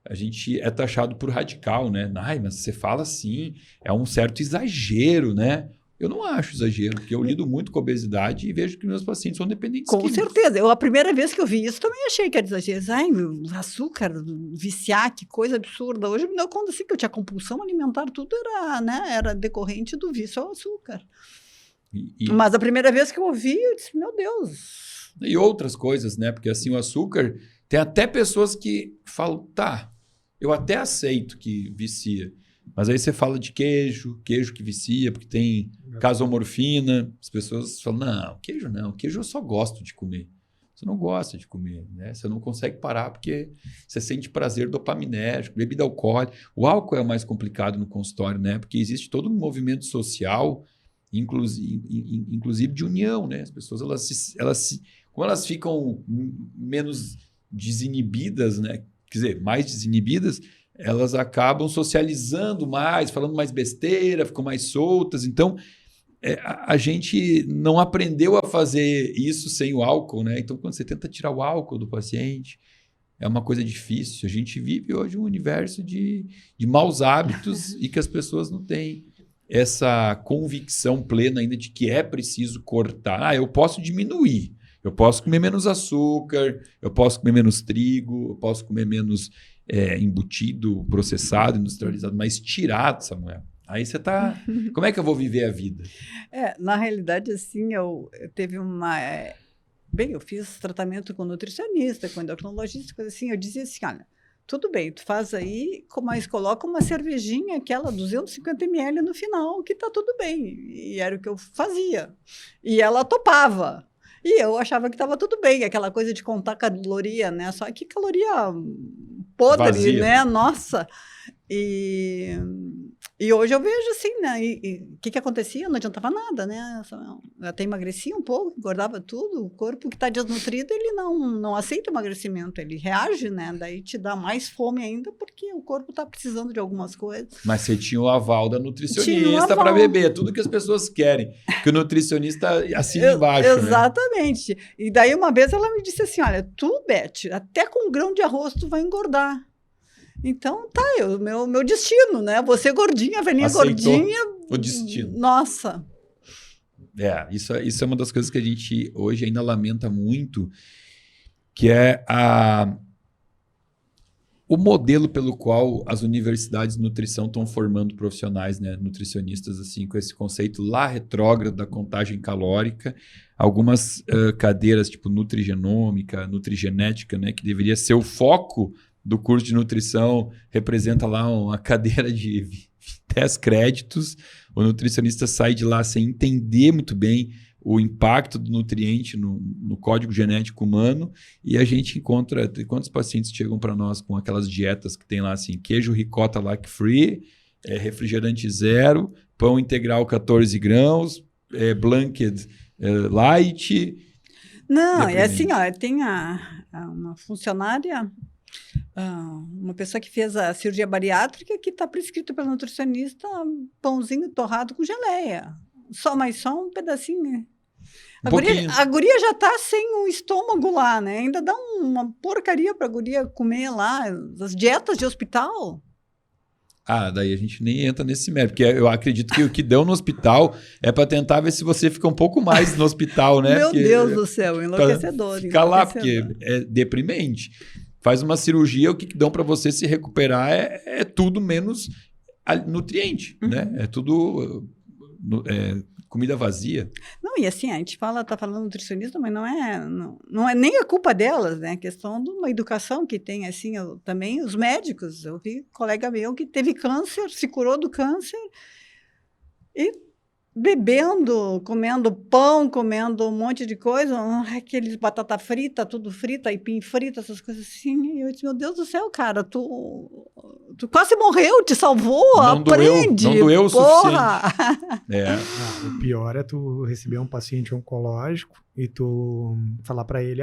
a gente é taxado por radical, né? Ai, mas você fala assim, é um certo exagero, né? Eu não acho exagero, porque eu lido muito com obesidade e vejo que meus pacientes são dependentes Com químicos. certeza. A primeira vez que eu vi isso, também achei que era exagero. Ai, meu, açúcar, viciar, que coisa absurda. Hoje me deu conta assim, que eu tinha compulsão alimentar, tudo era decorrente do vício ao açúcar. Mas a primeira vez que eu ouvi, eu disse, meu Deus. E outras coisas, né? Porque assim, o açúcar, tem até pessoas que falam, tá, eu até aceito que vicia. Mas aí você fala de queijo que vicia, porque tem casomorfina. As pessoas falam, não, queijo eu só gosto de comer. Você não gosta de comer, né? Você não consegue parar porque você sente prazer dopaminérgico, bebida alcoólica. O álcool é o mais complicado no consultório, né? Porque existe todo um movimento social, inclusive de união, né? As pessoas, como elas ficam menos desinibidas, né? Quer dizer, mais desinibidas, elas acabam socializando mais, falando mais besteira, ficam mais soltas. Então, a gente não aprendeu a fazer isso sem o álcool, né? Então, quando você tenta tirar o álcool do paciente, é uma coisa difícil. A gente vive hoje um universo de maus hábitos e que as pessoas não têm essa convicção plena ainda de que é preciso cortar. Eu posso diminuir. Eu posso comer menos açúcar, eu posso comer menos trigo, eu posso comer menos embutido, processado, industrializado, mas tirado, Samuel. Aí você tá... Como é que eu vou viver a vida? Na realidade, assim, eu teve uma... Bem, eu fiz tratamento com nutricionista, com endocrinologista, coisa assim. Eu dizia assim, olha, tudo bem, tu faz aí, mas coloca uma cervejinha, aquela 250 ml no final, que tá tudo bem. E era o que eu fazia. E ela topava. E eu achava que estava tudo bem, aquela coisa de contar caloria, né? Só que caloria podre, vazia, né? Nossa! E hoje eu vejo assim, né? O que acontecia? Não adiantava nada, né? Eu até emagrecia um pouco, engordava tudo. O corpo que está desnutrido, ele não aceita o emagrecimento, ele reage, né? Daí te dá mais fome ainda, porque o corpo está precisando de algumas coisas. Mas você tinha o aval da nutricionista para beber, tudo que as pessoas querem, que o nutricionista assina embaixo, exatamente. Né? E daí uma vez ela me disse assim, olha, tu, Beth, até com um grão de arroz tu vai engordar. Então, tá, meu destino, né? Você gordinha, velhinha aceitou gordinha. O destino. Nossa. Isso é uma das coisas que a gente hoje ainda lamenta muito, que é o modelo pelo qual as universidades de nutrição estão formando profissionais, né, nutricionistas, assim, com esse conceito lá retrógrado da contagem calórica. Algumas cadeiras, tipo nutrigenômica, nutrigenética, né, que deveria ser o foco do curso de nutrição, representa lá uma cadeira de 10 créditos. O nutricionista sai de lá sem entender muito bem o impacto do nutriente no código genético humano, e a gente encontra... Quantos pacientes chegam para nós com aquelas dietas que tem lá assim, queijo ricota lac free, refrigerante zero, pão integral 14 grãos, blanket light... Não, é assim, ó, tem uma funcionária... uma pessoa que fez a cirurgia bariátrica que está prescrito pelo nutricionista pãozinho torrado com geleia. Só um pedacinho, né? A guria já está sem o estômago lá, né? Ainda dá uma porcaria para a guria comer lá, as dietas de hospital. Daí a gente nem entra nesse mérito, porque eu acredito que o que deu no hospital é para tentar ver se você fica um pouco mais no hospital, né? Meu Deus do céu, enlouquecedor. Ficar lá, porque é deprimente. Faz uma cirurgia, o que dão para você se recuperar é tudo menos nutriente, né? É tudo comida vazia. Não, e assim, a gente tá falando nutricionista, mas não é nem a culpa delas, né? A questão de uma educação que tem, assim, também os médicos. Eu vi um colega meu que teve câncer, se curou do câncer e bebendo, comendo pão, comendo um monte de coisa, aqueles batata frita, tudo frita, aipim frita, essas coisas assim. E eu disse, meu Deus do céu, cara, tu quase morreu, te salvou, aprende. Não doeu o porra. suficiente. O pior é tu receber um paciente oncológico e tu falar para ele,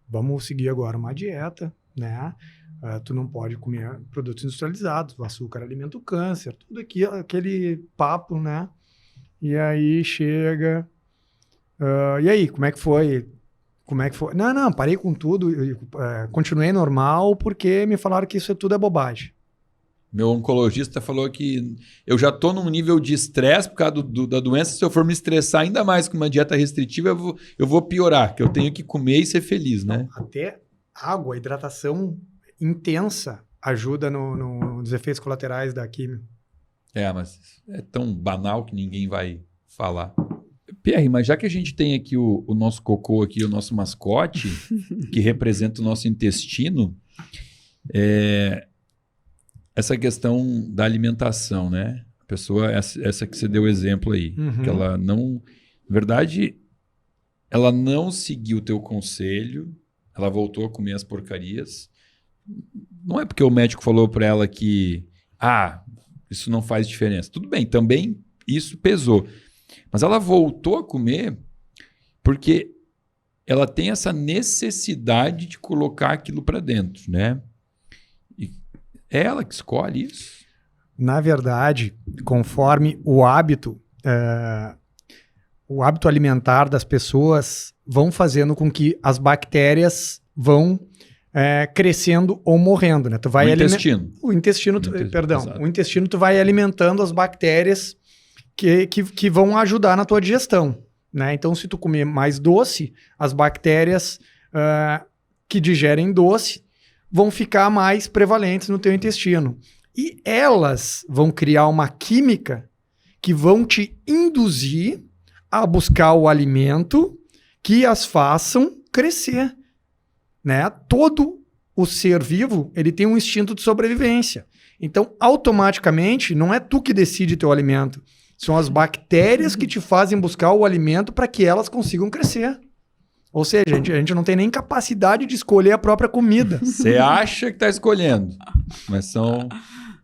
vamos seguir agora uma dieta, né? Tu não pode comer produtos industrializados, o açúcar alimenta o câncer, tudo aquele papo, né? E aí chega... e aí, como é que foi? Não, parei com tudo, continuei normal porque me falaram que isso tudo é bobagem. Meu oncologista falou que eu já estou num nível de estresse por causa da doença. Se eu for me estressar ainda mais com uma dieta restritiva, eu vou piorar, que eu tenho que comer e ser feliz, né? Até água, hidratação intensa ajuda nos efeitos colaterais da quimio. Mas é tão banal que ninguém vai falar. Pierre, mas já que a gente tem aqui o nosso cocô, aqui, o nosso mascote, que representa o nosso intestino, essa questão da alimentação, né? A pessoa, essa que você deu o exemplo aí, que ela não... Na verdade, ela não seguiu o teu conselho, ela voltou a comer as porcarias. Não é porque o médico falou para ela que... isso não faz diferença. Tudo bem, também isso pesou. Mas ela voltou a comer porque ela tem essa necessidade de colocar aquilo para dentro, né? E é ela que escolhe isso? Na verdade, conforme o hábito alimentar das pessoas vão fazendo com que as bactérias vão crescendo ou morrendo, né? Tu vai o intestino, tu vai alimentando as bactérias que vão ajudar na tua digestão, né? Então, se tu comer mais doce, as bactérias que digerem doce vão ficar mais prevalentes no teu intestino. E elas vão criar uma química que vão te induzir a buscar o alimento que as façam crescer. Né? Todo o ser vivo ele tem um instinto de sobrevivência. Então, automaticamente, não é tu que decide teu alimento. São as bactérias que te fazem buscar o alimento para que elas consigam crescer. Ou seja, a gente não tem nem capacidade de escolher a própria comida. Você acha que está escolhendo, mas são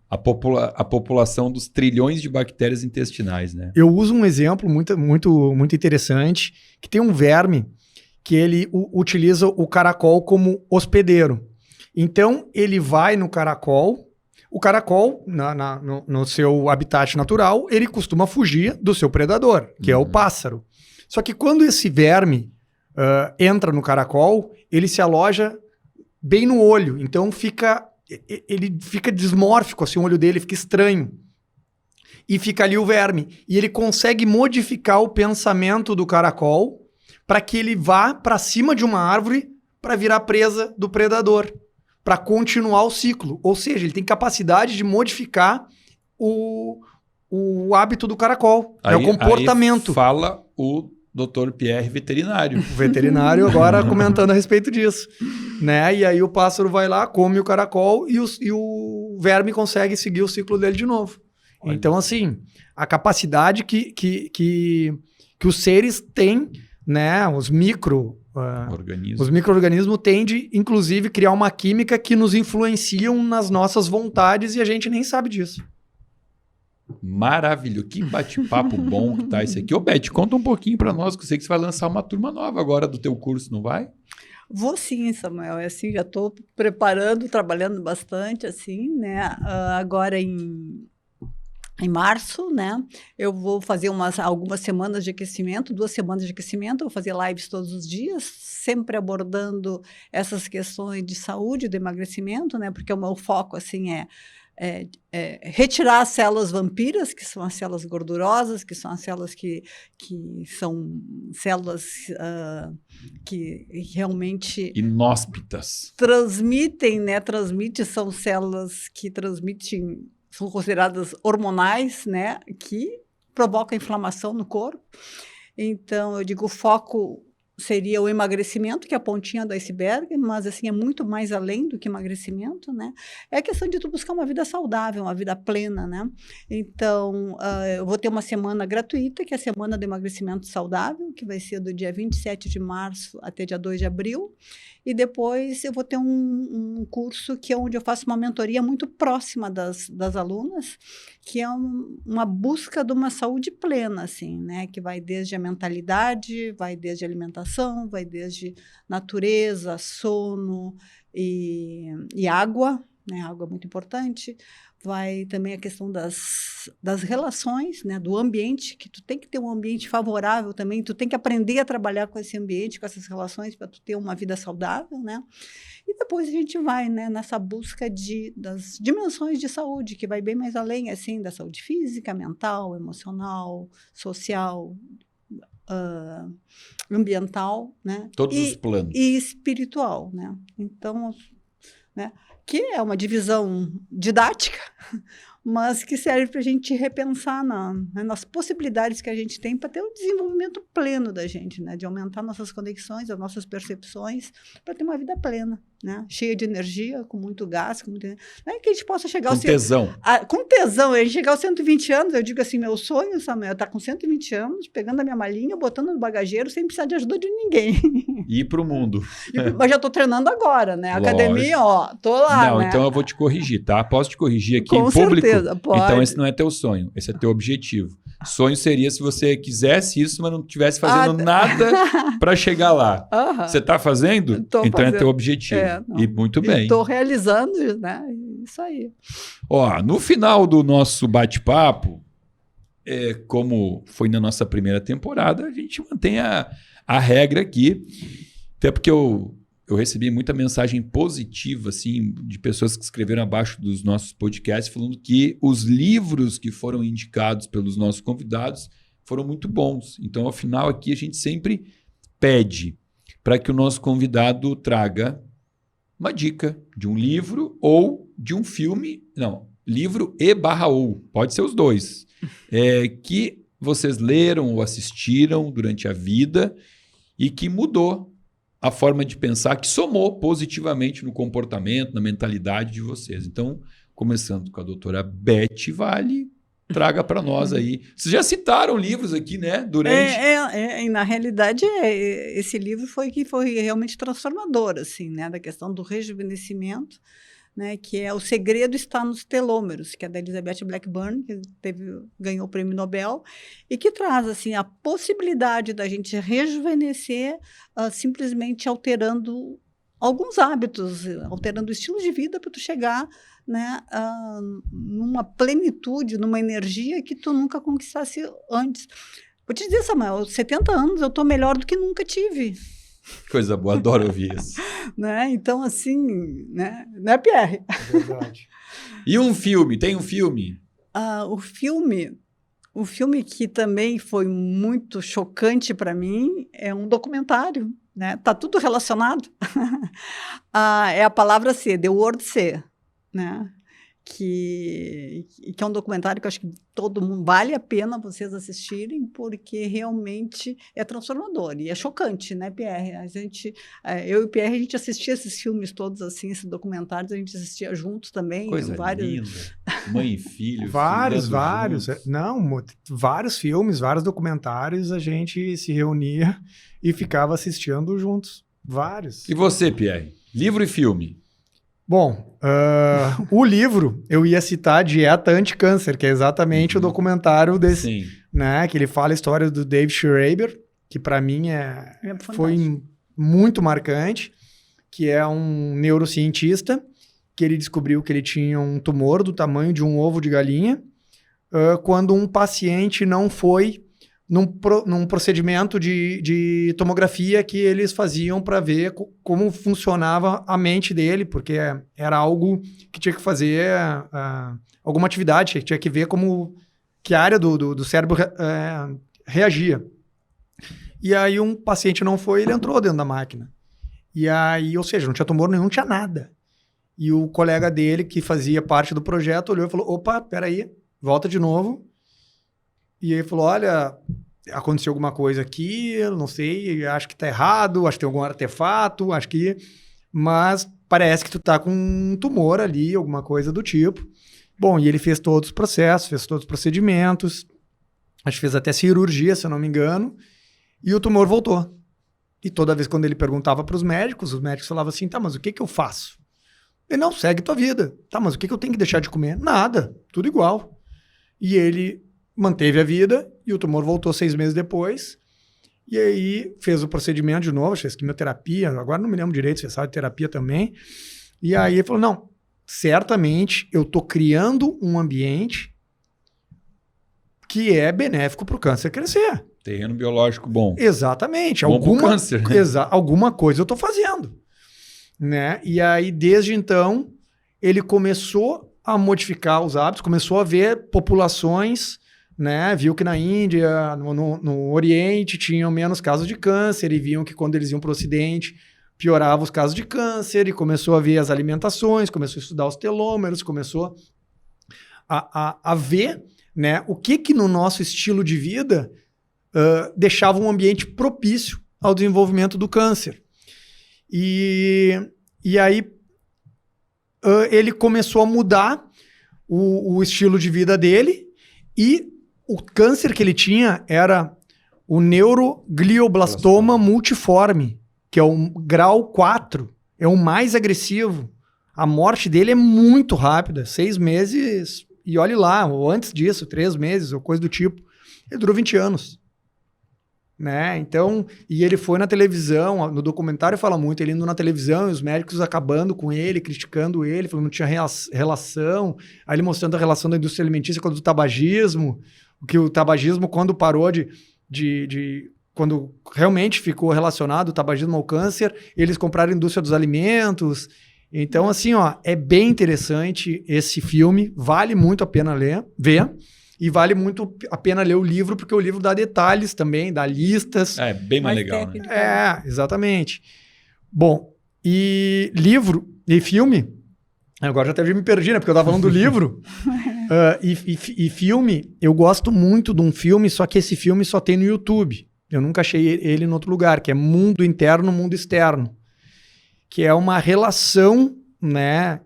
a população dos trilhões de bactérias intestinais, né? Eu uso um exemplo muito, muito, muito interessante, que tem um verme que ele utiliza o caracol como hospedeiro. Então, ele vai no caracol, o caracol, no seu habitat natural, ele costuma fugir do seu predador, que é o pássaro. Só que quando esse verme entra no caracol, ele se aloja bem no olho, então ele fica dismórfico, assim, o olho dele fica estranho. E fica ali o verme. E ele consegue modificar o pensamento do caracol para que ele vá para cima de uma árvore para virar presa do predador, para continuar o ciclo. Ou seja, ele tem capacidade de modificar o hábito do caracol, o comportamento. Aí fala o Dr. Pierre veterinário. O veterinário agora comentando a respeito disso. Né? E aí o pássaro vai lá, come o caracol e o verme consegue seguir o ciclo dele de novo. Olha. Então, assim, a capacidade que os seres têm, né? Os micro-organismos têm de, inclusive, criar uma química que nos influenciam nas nossas vontades e a gente nem sabe disso. Maravilhoso. Que bate-papo bom que tá esse aqui. Ô, Beth, conta um pouquinho para nós, que eu sei que você vai lançar uma turma nova agora do teu curso, não vai? Vou sim, Samuel. Assim, já estou preparando, trabalhando bastante, assim, né? Agora em março, né? Eu vou fazer algumas semanas de aquecimento, 2 semanas de aquecimento, vou fazer lives todos os dias, sempre abordando essas questões de saúde, do emagrecimento, né? Porque o meu foco, assim, é retirar as células vampiras, que são as células gordurosas, que são as células que são células que realmente... inóspitas. Transmitem, né? São células que transmitem... São consideradas hormonais, né? Que provoca inflamação no corpo. Então, eu digo, o foco seria o emagrecimento, que é a pontinha do iceberg, mas assim é muito mais além do que emagrecimento, né? É a questão de tu buscar uma vida saudável, uma vida plena, né? Então, eu vou ter uma semana gratuita, que é a Semana do Emagrecimento Saudável, que vai ser do dia 27 de março até dia 2 de abril. E depois eu vou ter um curso que é onde eu faço uma mentoria muito próxima das alunas, que é uma busca de uma saúde plena, assim, né? Que vai desde a mentalidade, vai desde a alimentação, vai desde natureza, sono e água, né? Água é muito importante. Vai também a questão das relações, né? Do ambiente, que tu tem que ter um ambiente favorável também, tu tem que aprender a trabalhar com esse ambiente, com essas relações, para tu ter uma vida saudável, né? E depois a gente vai, né, nessa busca das dimensões de saúde, que vai bem mais além, assim, da saúde física, mental, emocional, social, ambiental, né? Todos os planos. E espiritual, né? Então, né? Que é uma divisão didática, mas que serve para a gente repensar nas possibilidades que a gente tem para ter o desenvolvimento pleno da gente, né? De aumentar nossas conexões, as nossas percepções, para ter uma vida plena, né? Cheia de energia, com muito gás, com muito... Né? Que a gente possa chegar com tesão. Com tesão. A gente chegar aos 120 anos, eu digo assim, meu sonho, Samuel, é estar com 120 anos, pegando a minha malinha, botando no bagageiro, sem precisar de ajuda de ninguém. E ir para o mundo. Mas já estou treinando agora, né? Academia, ó, tô lá, não, né? então eu vou te corrigir, tá? Posso te corrigir aqui com em público? Certeza, pode. Então esse não é teu sonho, esse é teu objetivo. Sonho seria se você quisesse isso, mas não estivesse fazendo nada para chegar lá. Você está fazendo? Tô então fazendo. É teu objetivo. E muito bem. Estou realizando, né? Isso aí. Ó, no final do nosso bate-papo, como foi na nossa primeira temporada, a gente mantém a regra aqui, até porque eu recebi muita mensagem positiva, assim, de pessoas que escreveram abaixo dos nossos podcasts, falando que os livros que foram indicados pelos nossos convidados foram muito bons. Então, ao final aqui, a gente sempre pede para que o nosso convidado traga uma dica de um livro ou de um filme, não, livro ou, pode ser os dois, que vocês leram ou assistiram durante a vida e que mudou a forma de pensar, que somou positivamente no comportamento, na mentalidade de vocês. Então, começando com a doutora Beth Vale, traga para nós aí. Vocês já citaram livros aqui, né? Durante... Na realidade, esse livro foi realmente transformador, assim, né? Da questão do rejuvenescimento, né, que é O Segredo Está nos Telômeros, que é da Elizabeth Blackburn, que ganhou o Prêmio Nobel, e que traz assim, a possibilidade da gente rejuvenescer simplesmente alterando alguns hábitos, alterando o estilo de vida para tu chegar, né, numa plenitude, numa energia que tu nunca conquistasse antes. Vou te dizer, Samuel, aos 70 anos eu estou melhor do que nunca tive. Coisa boa, adoro ouvir isso. Né? Então, assim, né, Pierre? Verdade. E um filme? Tem um filme? O filme que também foi muito chocante para mim é um documentário, né? Tá tudo relacionado. É a palavra ser, The Word Ser, né? Que é um documentário que eu acho que todo mundo vale a pena vocês assistirem, porque realmente é transformador e é chocante, né, Pierre? Eu e o Pierre, a gente assistia esses filmes todos assim, esses documentários, a gente assistia juntos também. Coisa linda. Mãe e filho. Vários. Não, vários filmes, vários documentários, a gente se reunia e ficava assistindo juntos. Vários. E você, Pierre? Livro e filme? Bom, o livro, eu ia citar Dieta Anti-Câncer, que é exatamente o documentário desse, Sim. Né, que ele fala a história do Dave Schreiber, que para mim foi muito marcante, que é um neurocientista, que ele descobriu que ele tinha um tumor do tamanho de um ovo de galinha, quando um paciente não foi num procedimento de tomografia que eles faziam para ver como funcionava a mente dele, porque era algo que tinha que fazer alguma atividade, que tinha que ver que área do cérebro reagia. E aí um paciente não foi, ele entrou dentro da máquina. E aí, ou seja, não tinha tumor nenhum, não tinha nada. E o colega dele, que fazia parte do projeto, olhou e falou, opa, peraí, volta de novo. E ele falou, olha, aconteceu alguma coisa aqui, eu não sei, acho que tá errado, acho que tem algum artefato, acho que... Mas parece que tu tá com um tumor ali, alguma coisa do tipo. Bom, e ele fez todos os processos, fez todos os procedimentos, acho que fez até cirurgia, se eu não me engano, e o tumor voltou. E toda vez quando ele perguntava para os médicos falavam assim, tá, mas o que que eu faço? Ele, não, segue tua vida. Tá, mas o que que eu tenho que deixar de comer? Nada, tudo igual. E ele manteve a vida e o tumor voltou 6 meses depois. E aí fez o procedimento de novo, fez quimioterapia, agora não me lembro direito, fez radioterapia também. E aí ele falou, não, certamente eu tô criando um ambiente que é benéfico para o câncer crescer. Terreno biológico bom. Exatamente. Bom pro câncer, né? Alguma coisa eu tô fazendo. Né? E aí, desde então, ele começou a modificar os hábitos, começou a ver populações, né? Viu que na Índia, no Oriente, tinham menos casos de câncer, e viam que quando eles iam para o Ocidente, piorava os casos de câncer, e começou a ver as alimentações, começou a estudar os telômeros, começou a ver, né, o que no nosso estilo de vida deixava um ambiente propício ao desenvolvimento do câncer. E aí ele começou a mudar o estilo de vida dele, e o câncer que ele tinha era o neuroglioblastoma multiforme, que é o grau 4, é o mais agressivo. A morte dele é muito rápida, 6 meses, e olhe lá, ou antes disso, 3 meses, ou coisa do tipo. Ele durou 20 anos. Né? Então, e ele foi na televisão, no documentário fala muito, ele indo na televisão e os médicos acabando com ele, criticando ele, falando que não tinha relação, aí ele mostrando a relação da indústria alimentícia com o tabagismo, que o tabagismo, quando parou quando realmente ficou relacionado o tabagismo ao câncer, eles compraram a indústria dos alimentos. Então, assim, ó, é bem interessante esse filme, vale muito a pena ver. E vale muito a pena ler o livro, porque o livro dá detalhes também, dá listas. É, bem mais legal, né? É, exatamente. Bom, e livro e filme... Agora já até me perdi, né? Porque eu estava falando do livro. E filme, eu gosto muito de um filme, só que esse filme só tem no YouTube. Eu nunca achei ele em outro lugar, que é Mundo Interno, Mundo Externo. Que é uma relação, né,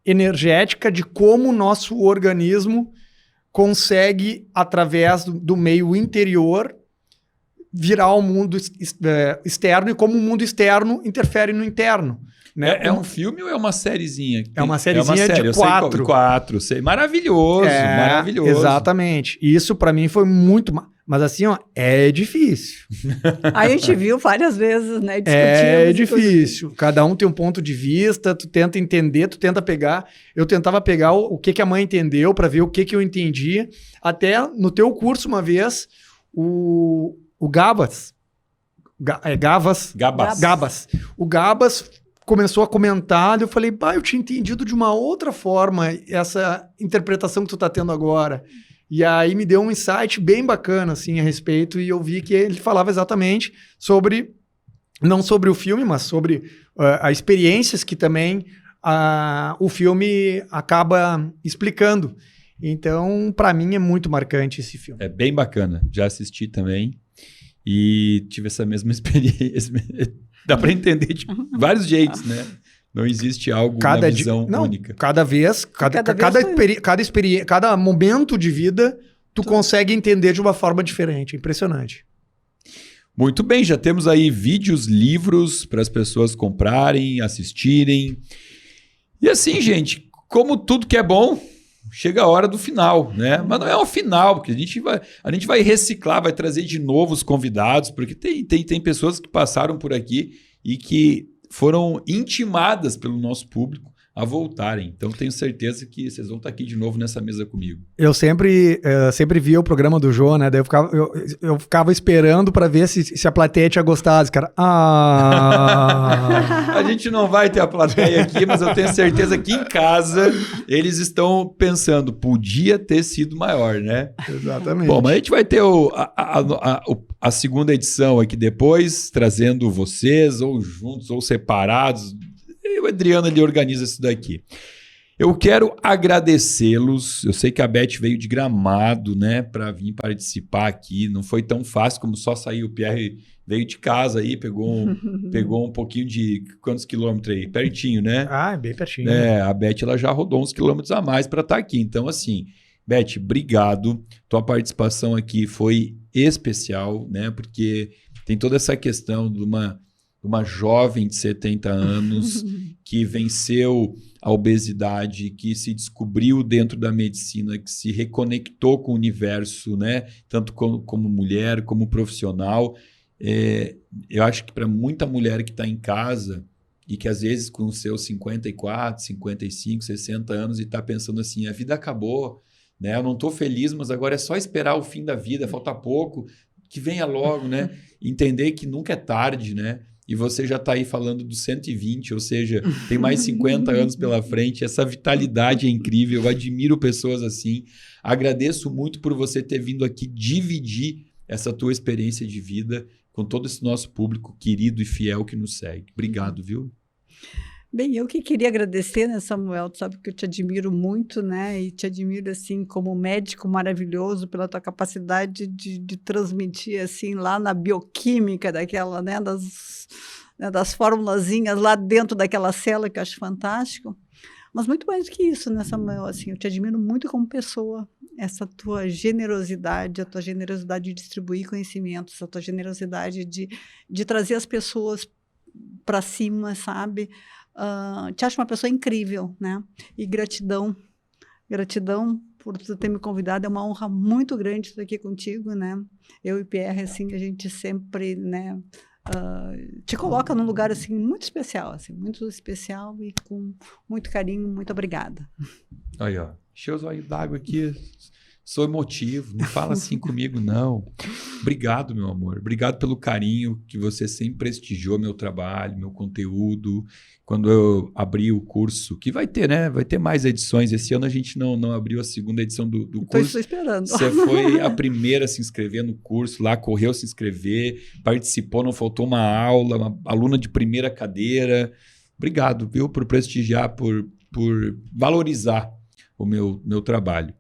energética de como o nosso organismo consegue, através do meio interior, virar o mundo externo, e como o mundo externo interfere no interno. Né? É um filme ou é uma sériezinha? É uma sériezinha de 4. 4. Maravilhoso, maravilhoso. Exatamente. Isso para mim foi muito... Mas assim, ó, é difícil. A gente viu várias vezes, né? É difícil. Cada um tem um ponto de vista, tu tenta entender, tu tenta pegar. Eu tentava pegar o que a mãe entendeu para ver o que eu entendi. Até no teu curso, uma vez, o Gabas. Gabas. O Gabas começou a comentar, e eu falei, eu tinha entendido de uma outra forma essa interpretação que tu tá tendo agora. E aí me deu um insight bem bacana, assim, a respeito, e eu vi que ele falava exatamente sobre, não sobre o filme, mas sobre as experiências que também o filme acaba explicando. Então, para mim, é muito marcante esse filme. É bem bacana, já assisti também e tive essa mesma experiência. Dá para entender de vários jeitos, né? Não existe algo, uma visão única. Cada vez, cada momento de vida, tu consegue entender de uma forma diferente. Impressionante. Muito bem, já temos aí vídeos, livros para as pessoas comprarem, assistirem. E assim, gente, como tudo que é bom, chega a hora do final, né? Mas não é o final, porque a gente vai reciclar, vai trazer de novo os convidados, porque tem pessoas que passaram por aqui e que foram intimadas pelo nosso público a voltarem. Então, tenho certeza que vocês vão estar aqui de novo nessa mesa comigo. Eu sempre via o programa do Jô, né? Daí eu ficava esperando para ver se a plateia tinha gostado. Cara, A gente não vai ter a plateia aqui, mas eu tenho certeza que em casa eles estão pensando, podia ter sido maior, né? Exatamente. Bom, mas a gente vai ter a segunda edição aqui depois, trazendo vocês, ou juntos, ou separados. E o Adriano, ele organiza isso daqui. Eu quero agradecê-los. Eu sei que a Beth veio de Gramado, né, para vir participar aqui. Não foi tão fácil como só sair. O Pierre veio de casa aí, pegou um pouquinho de... Quantos quilômetros aí? Pertinho, né? Ah, bem pertinho. A Beth ela já rodou uns quilômetros a mais para estar aqui. Então, assim, Beth, obrigado. Tua participação aqui foi especial, né? Porque tem toda essa questão de uma jovem de 70 anos que venceu a obesidade, que se descobriu dentro da medicina, que se reconectou com o universo, né? Tanto como mulher, como profissional. Eu acho que para muita mulher que está em casa e que às vezes com os seus 54, 55, 60 anos e está pensando assim, a vida acabou, né? Eu não estou feliz, mas agora é só esperar o fim da vida, falta pouco, que venha logo, né? Entender que nunca é tarde, né? E você já está aí falando dos 120, ou seja, tem mais 50 anos pela frente. Essa vitalidade é incrível, eu admiro pessoas assim. Agradeço muito por você ter vindo aqui dividir essa tua experiência de vida com todo esse nosso público querido e fiel que nos segue. Obrigado, viu? Bem, eu que queria agradecer, né, Samuel? Tu sabe que eu te admiro muito, né? E te admiro, assim, como médico maravilhoso pela tua capacidade de transmitir, assim, lá na bioquímica daquela, né, das formulazinhas lá dentro daquela célula, que eu acho fantástico. Mas muito mais do que isso, né, Samuel? Assim, eu te admiro muito como pessoa. Essa tua generosidade, a tua generosidade de distribuir conhecimentos, a tua generosidade de trazer as pessoas para cima, sabe? Te acho uma pessoa incrível, né? E gratidão por tu ter me convidado. É uma honra muito grande estar aqui contigo, né? Eu e Pierre, assim, a gente sempre, né, te coloca num lugar assim muito especial e com muito carinho. Muito obrigada. Aí, ó, encheu os olhos d'água aqui. Sou emotivo, não fala assim comigo, não. Obrigado, meu amor. Obrigado pelo carinho que você sempre prestigiou meu trabalho, meu conteúdo. Quando eu abri o curso, que vai ter, né? Vai ter mais edições. Esse ano a gente não abriu a segunda edição do curso. Estou esperando. Você foi a primeira a se inscrever no curso lá, correu se inscrever, participou, não faltou uma aula, uma aluna de primeira cadeira. Obrigado, viu? Por prestigiar, por valorizar o meu trabalho.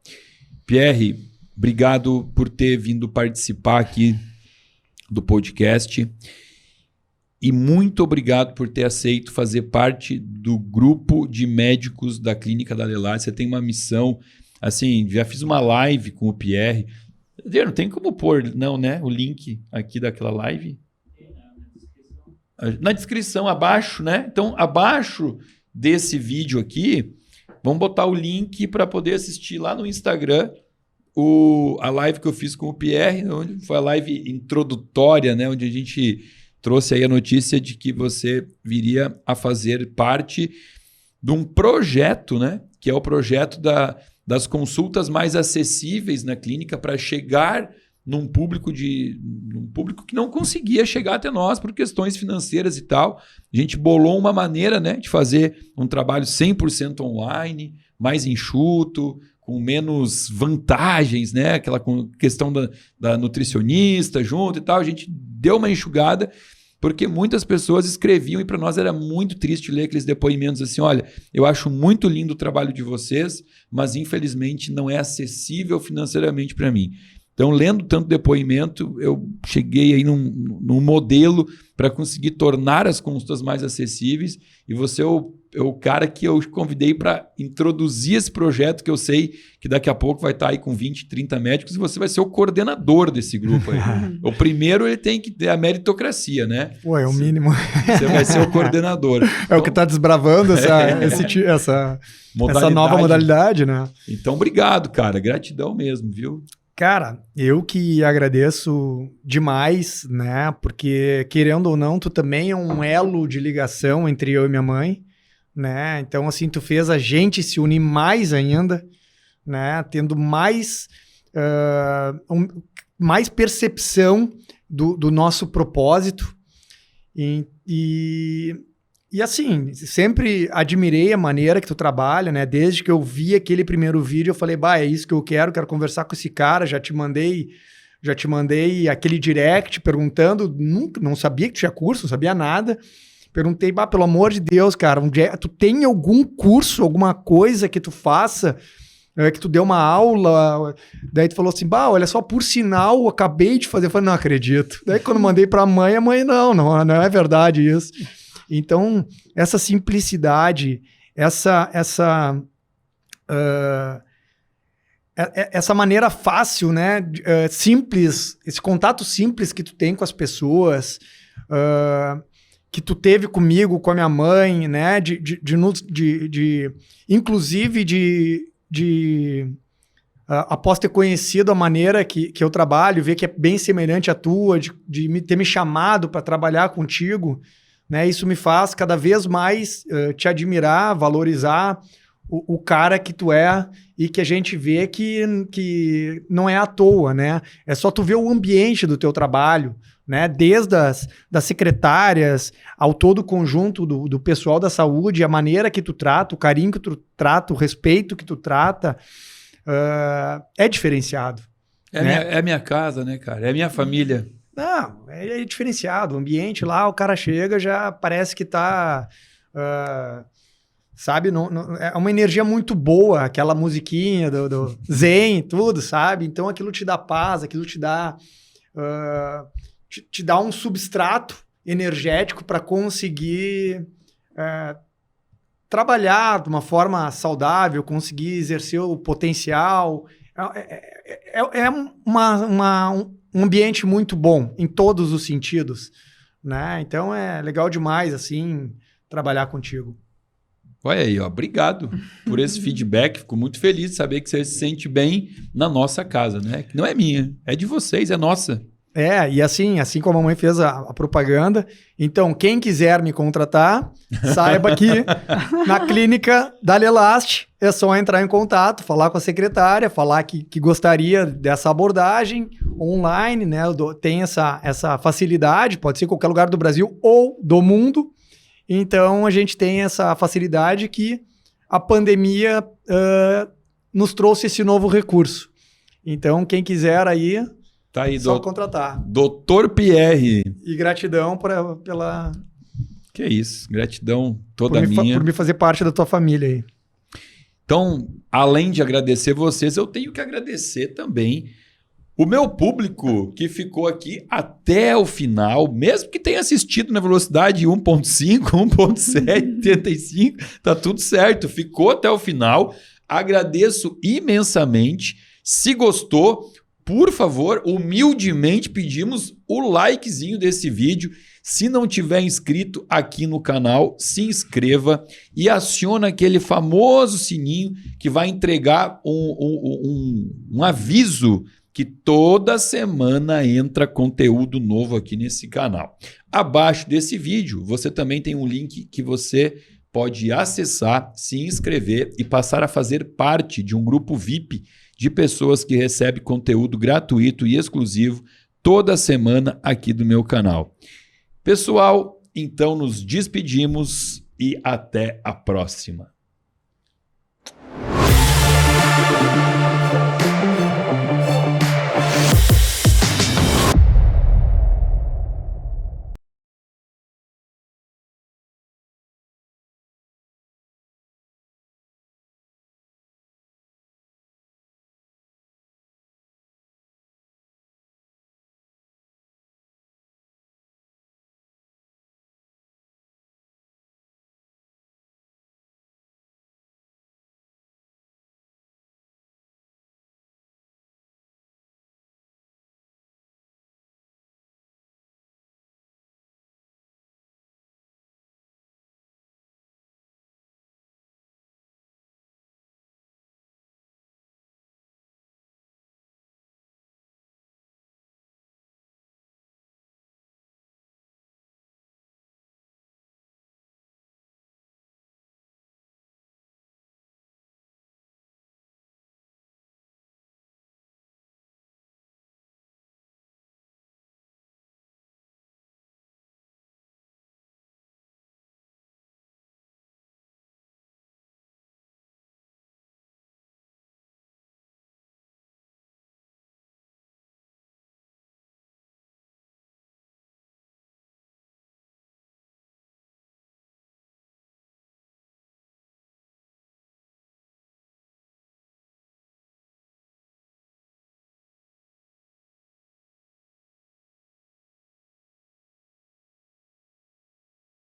Pierre, obrigado por ter vindo participar aqui do podcast e muito obrigado por ter aceito fazer parte do grupo de médicos da Clínica da Adelaide. Você tem uma missão, assim, já fiz uma live com o Pierre. Não tem como pôr, não, né? O link aqui daquela live? Na descrição, abaixo, né? Então, abaixo desse vídeo aqui, vamos botar o link para poder assistir lá no Instagram a live que eu fiz com o Pierre, onde foi a live introdutória, né, onde a gente trouxe aí a notícia de que você viria a fazer parte de um projeto, né, que é o projeto das consultas mais acessíveis na clínica para chegar num público que não conseguia chegar até nós por questões financeiras e tal. A gente bolou uma maneira, né, de fazer um trabalho 100% online, mais enxuto, com menos vantagens, né, aquela questão da nutricionista junto e tal. A gente deu uma enxugada porque muitas pessoas escreviam e para nós era muito triste ler aqueles depoimentos assim, olha, eu acho muito lindo o trabalho de vocês, mas infelizmente não é acessível financeiramente para mim. Então, lendo tanto depoimento, eu cheguei aí num modelo para conseguir tornar as consultas mais acessíveis e você é o cara que eu convidei para introduzir esse projeto que eu sei que daqui a pouco vai estar aí com 20, 30 médicos e você vai ser o coordenador desse grupo aí. O primeiro, ele tem que ter a meritocracia, né? Pô, é o mínimo. Você vai ser o coordenador. É o que está desbravando essa nova modalidade, né? Então, obrigado, cara. Gratidão mesmo, viu? Cara, eu que agradeço demais, né? Porque, querendo ou não, tu também é um elo de ligação entre eu e minha mãe, né? Então, assim, tu fez a gente se unir mais ainda, né? Tendo mais percepção do nosso propósito. E assim, sempre admirei a maneira que tu trabalha, né? Desde que eu vi aquele primeiro vídeo, eu falei, é isso que eu quero conversar com esse cara, já te mandei aquele direct perguntando, não sabia que tinha curso, não sabia nada, Perguntei, pelo amor de Deus, cara, tu tem algum curso, alguma coisa que tu faça, que tu deu uma aula? Daí tu falou assim, olha só, por sinal, eu acabei de fazer. Eu falei, não acredito. Daí quando mandei pra mãe, a mãe, não é verdade isso. Então, essa simplicidade, essa maneira fácil, né, simples, esse contato simples que tu tem com as pessoas, que tu teve comigo, com a minha mãe, né, inclusive após ter conhecido a maneira que eu trabalho, ver que é bem semelhante à tua, de ter me chamado para trabalhar contigo, né, isso me faz cada vez mais te admirar, valorizar o cara que tu é, e que a gente vê que não é à toa, né? É só tu ver o ambiente do teu trabalho, né? Desde das secretárias ao todo o conjunto do pessoal da saúde, a maneira que tu trata, o carinho que tu trata, o respeito que tu trata, é diferenciado. É a minha casa, né, cara? É a minha família. Não, é diferenciado. O ambiente lá, o cara chega, já parece que tá... sabe? É uma energia muito boa, aquela musiquinha do zen, tudo, sabe? Então aquilo te dá paz, aquilo te dá um substrato energético para conseguir trabalhar de uma forma saudável, conseguir exercer o potencial. É um ambiente muito bom em todos os sentidos, né? Então é legal demais, assim, trabalhar contigo. Olha aí, obrigado por esse feedback. Fico muito feliz de saber que você se sente bem na nossa casa, né? Que não é minha, é de vocês, é nossa. E assim como a mãe fez a propaganda, então quem quiser me contratar, saiba que na clínica da Lelast é só entrar em contato, falar com a secretária, falar que gostaria dessa abordagem online, né? Tem essa facilidade, pode ser em qualquer lugar do Brasil ou do mundo. Então, a gente tem essa facilidade que a pandemia nos trouxe esse novo recurso. Então, quem quiser aí, tá aí, só contratar. Dr. Pierre. E gratidão pela... Que isso, gratidão toda minha. Por me fazer parte da tua família aí. Então, além de agradecer vocês, eu tenho que agradecer também o meu público que ficou aqui até o final, mesmo que tenha assistido na velocidade 1.5, 1.7, 85, tá tudo certo, ficou até o final. Agradeço imensamente. Se gostou, por favor, humildemente pedimos o likezinho desse vídeo. Se não tiver inscrito aqui no canal, se inscreva e aciona aquele famoso sininho que vai entregar um aviso que toda semana entra conteúdo novo aqui nesse canal. Abaixo desse vídeo, você também tem um link que você pode acessar, se inscrever e passar a fazer parte de um grupo VIP de pessoas que recebem conteúdo gratuito e exclusivo toda semana aqui do meu canal. Pessoal, então nos despedimos e até a próxima.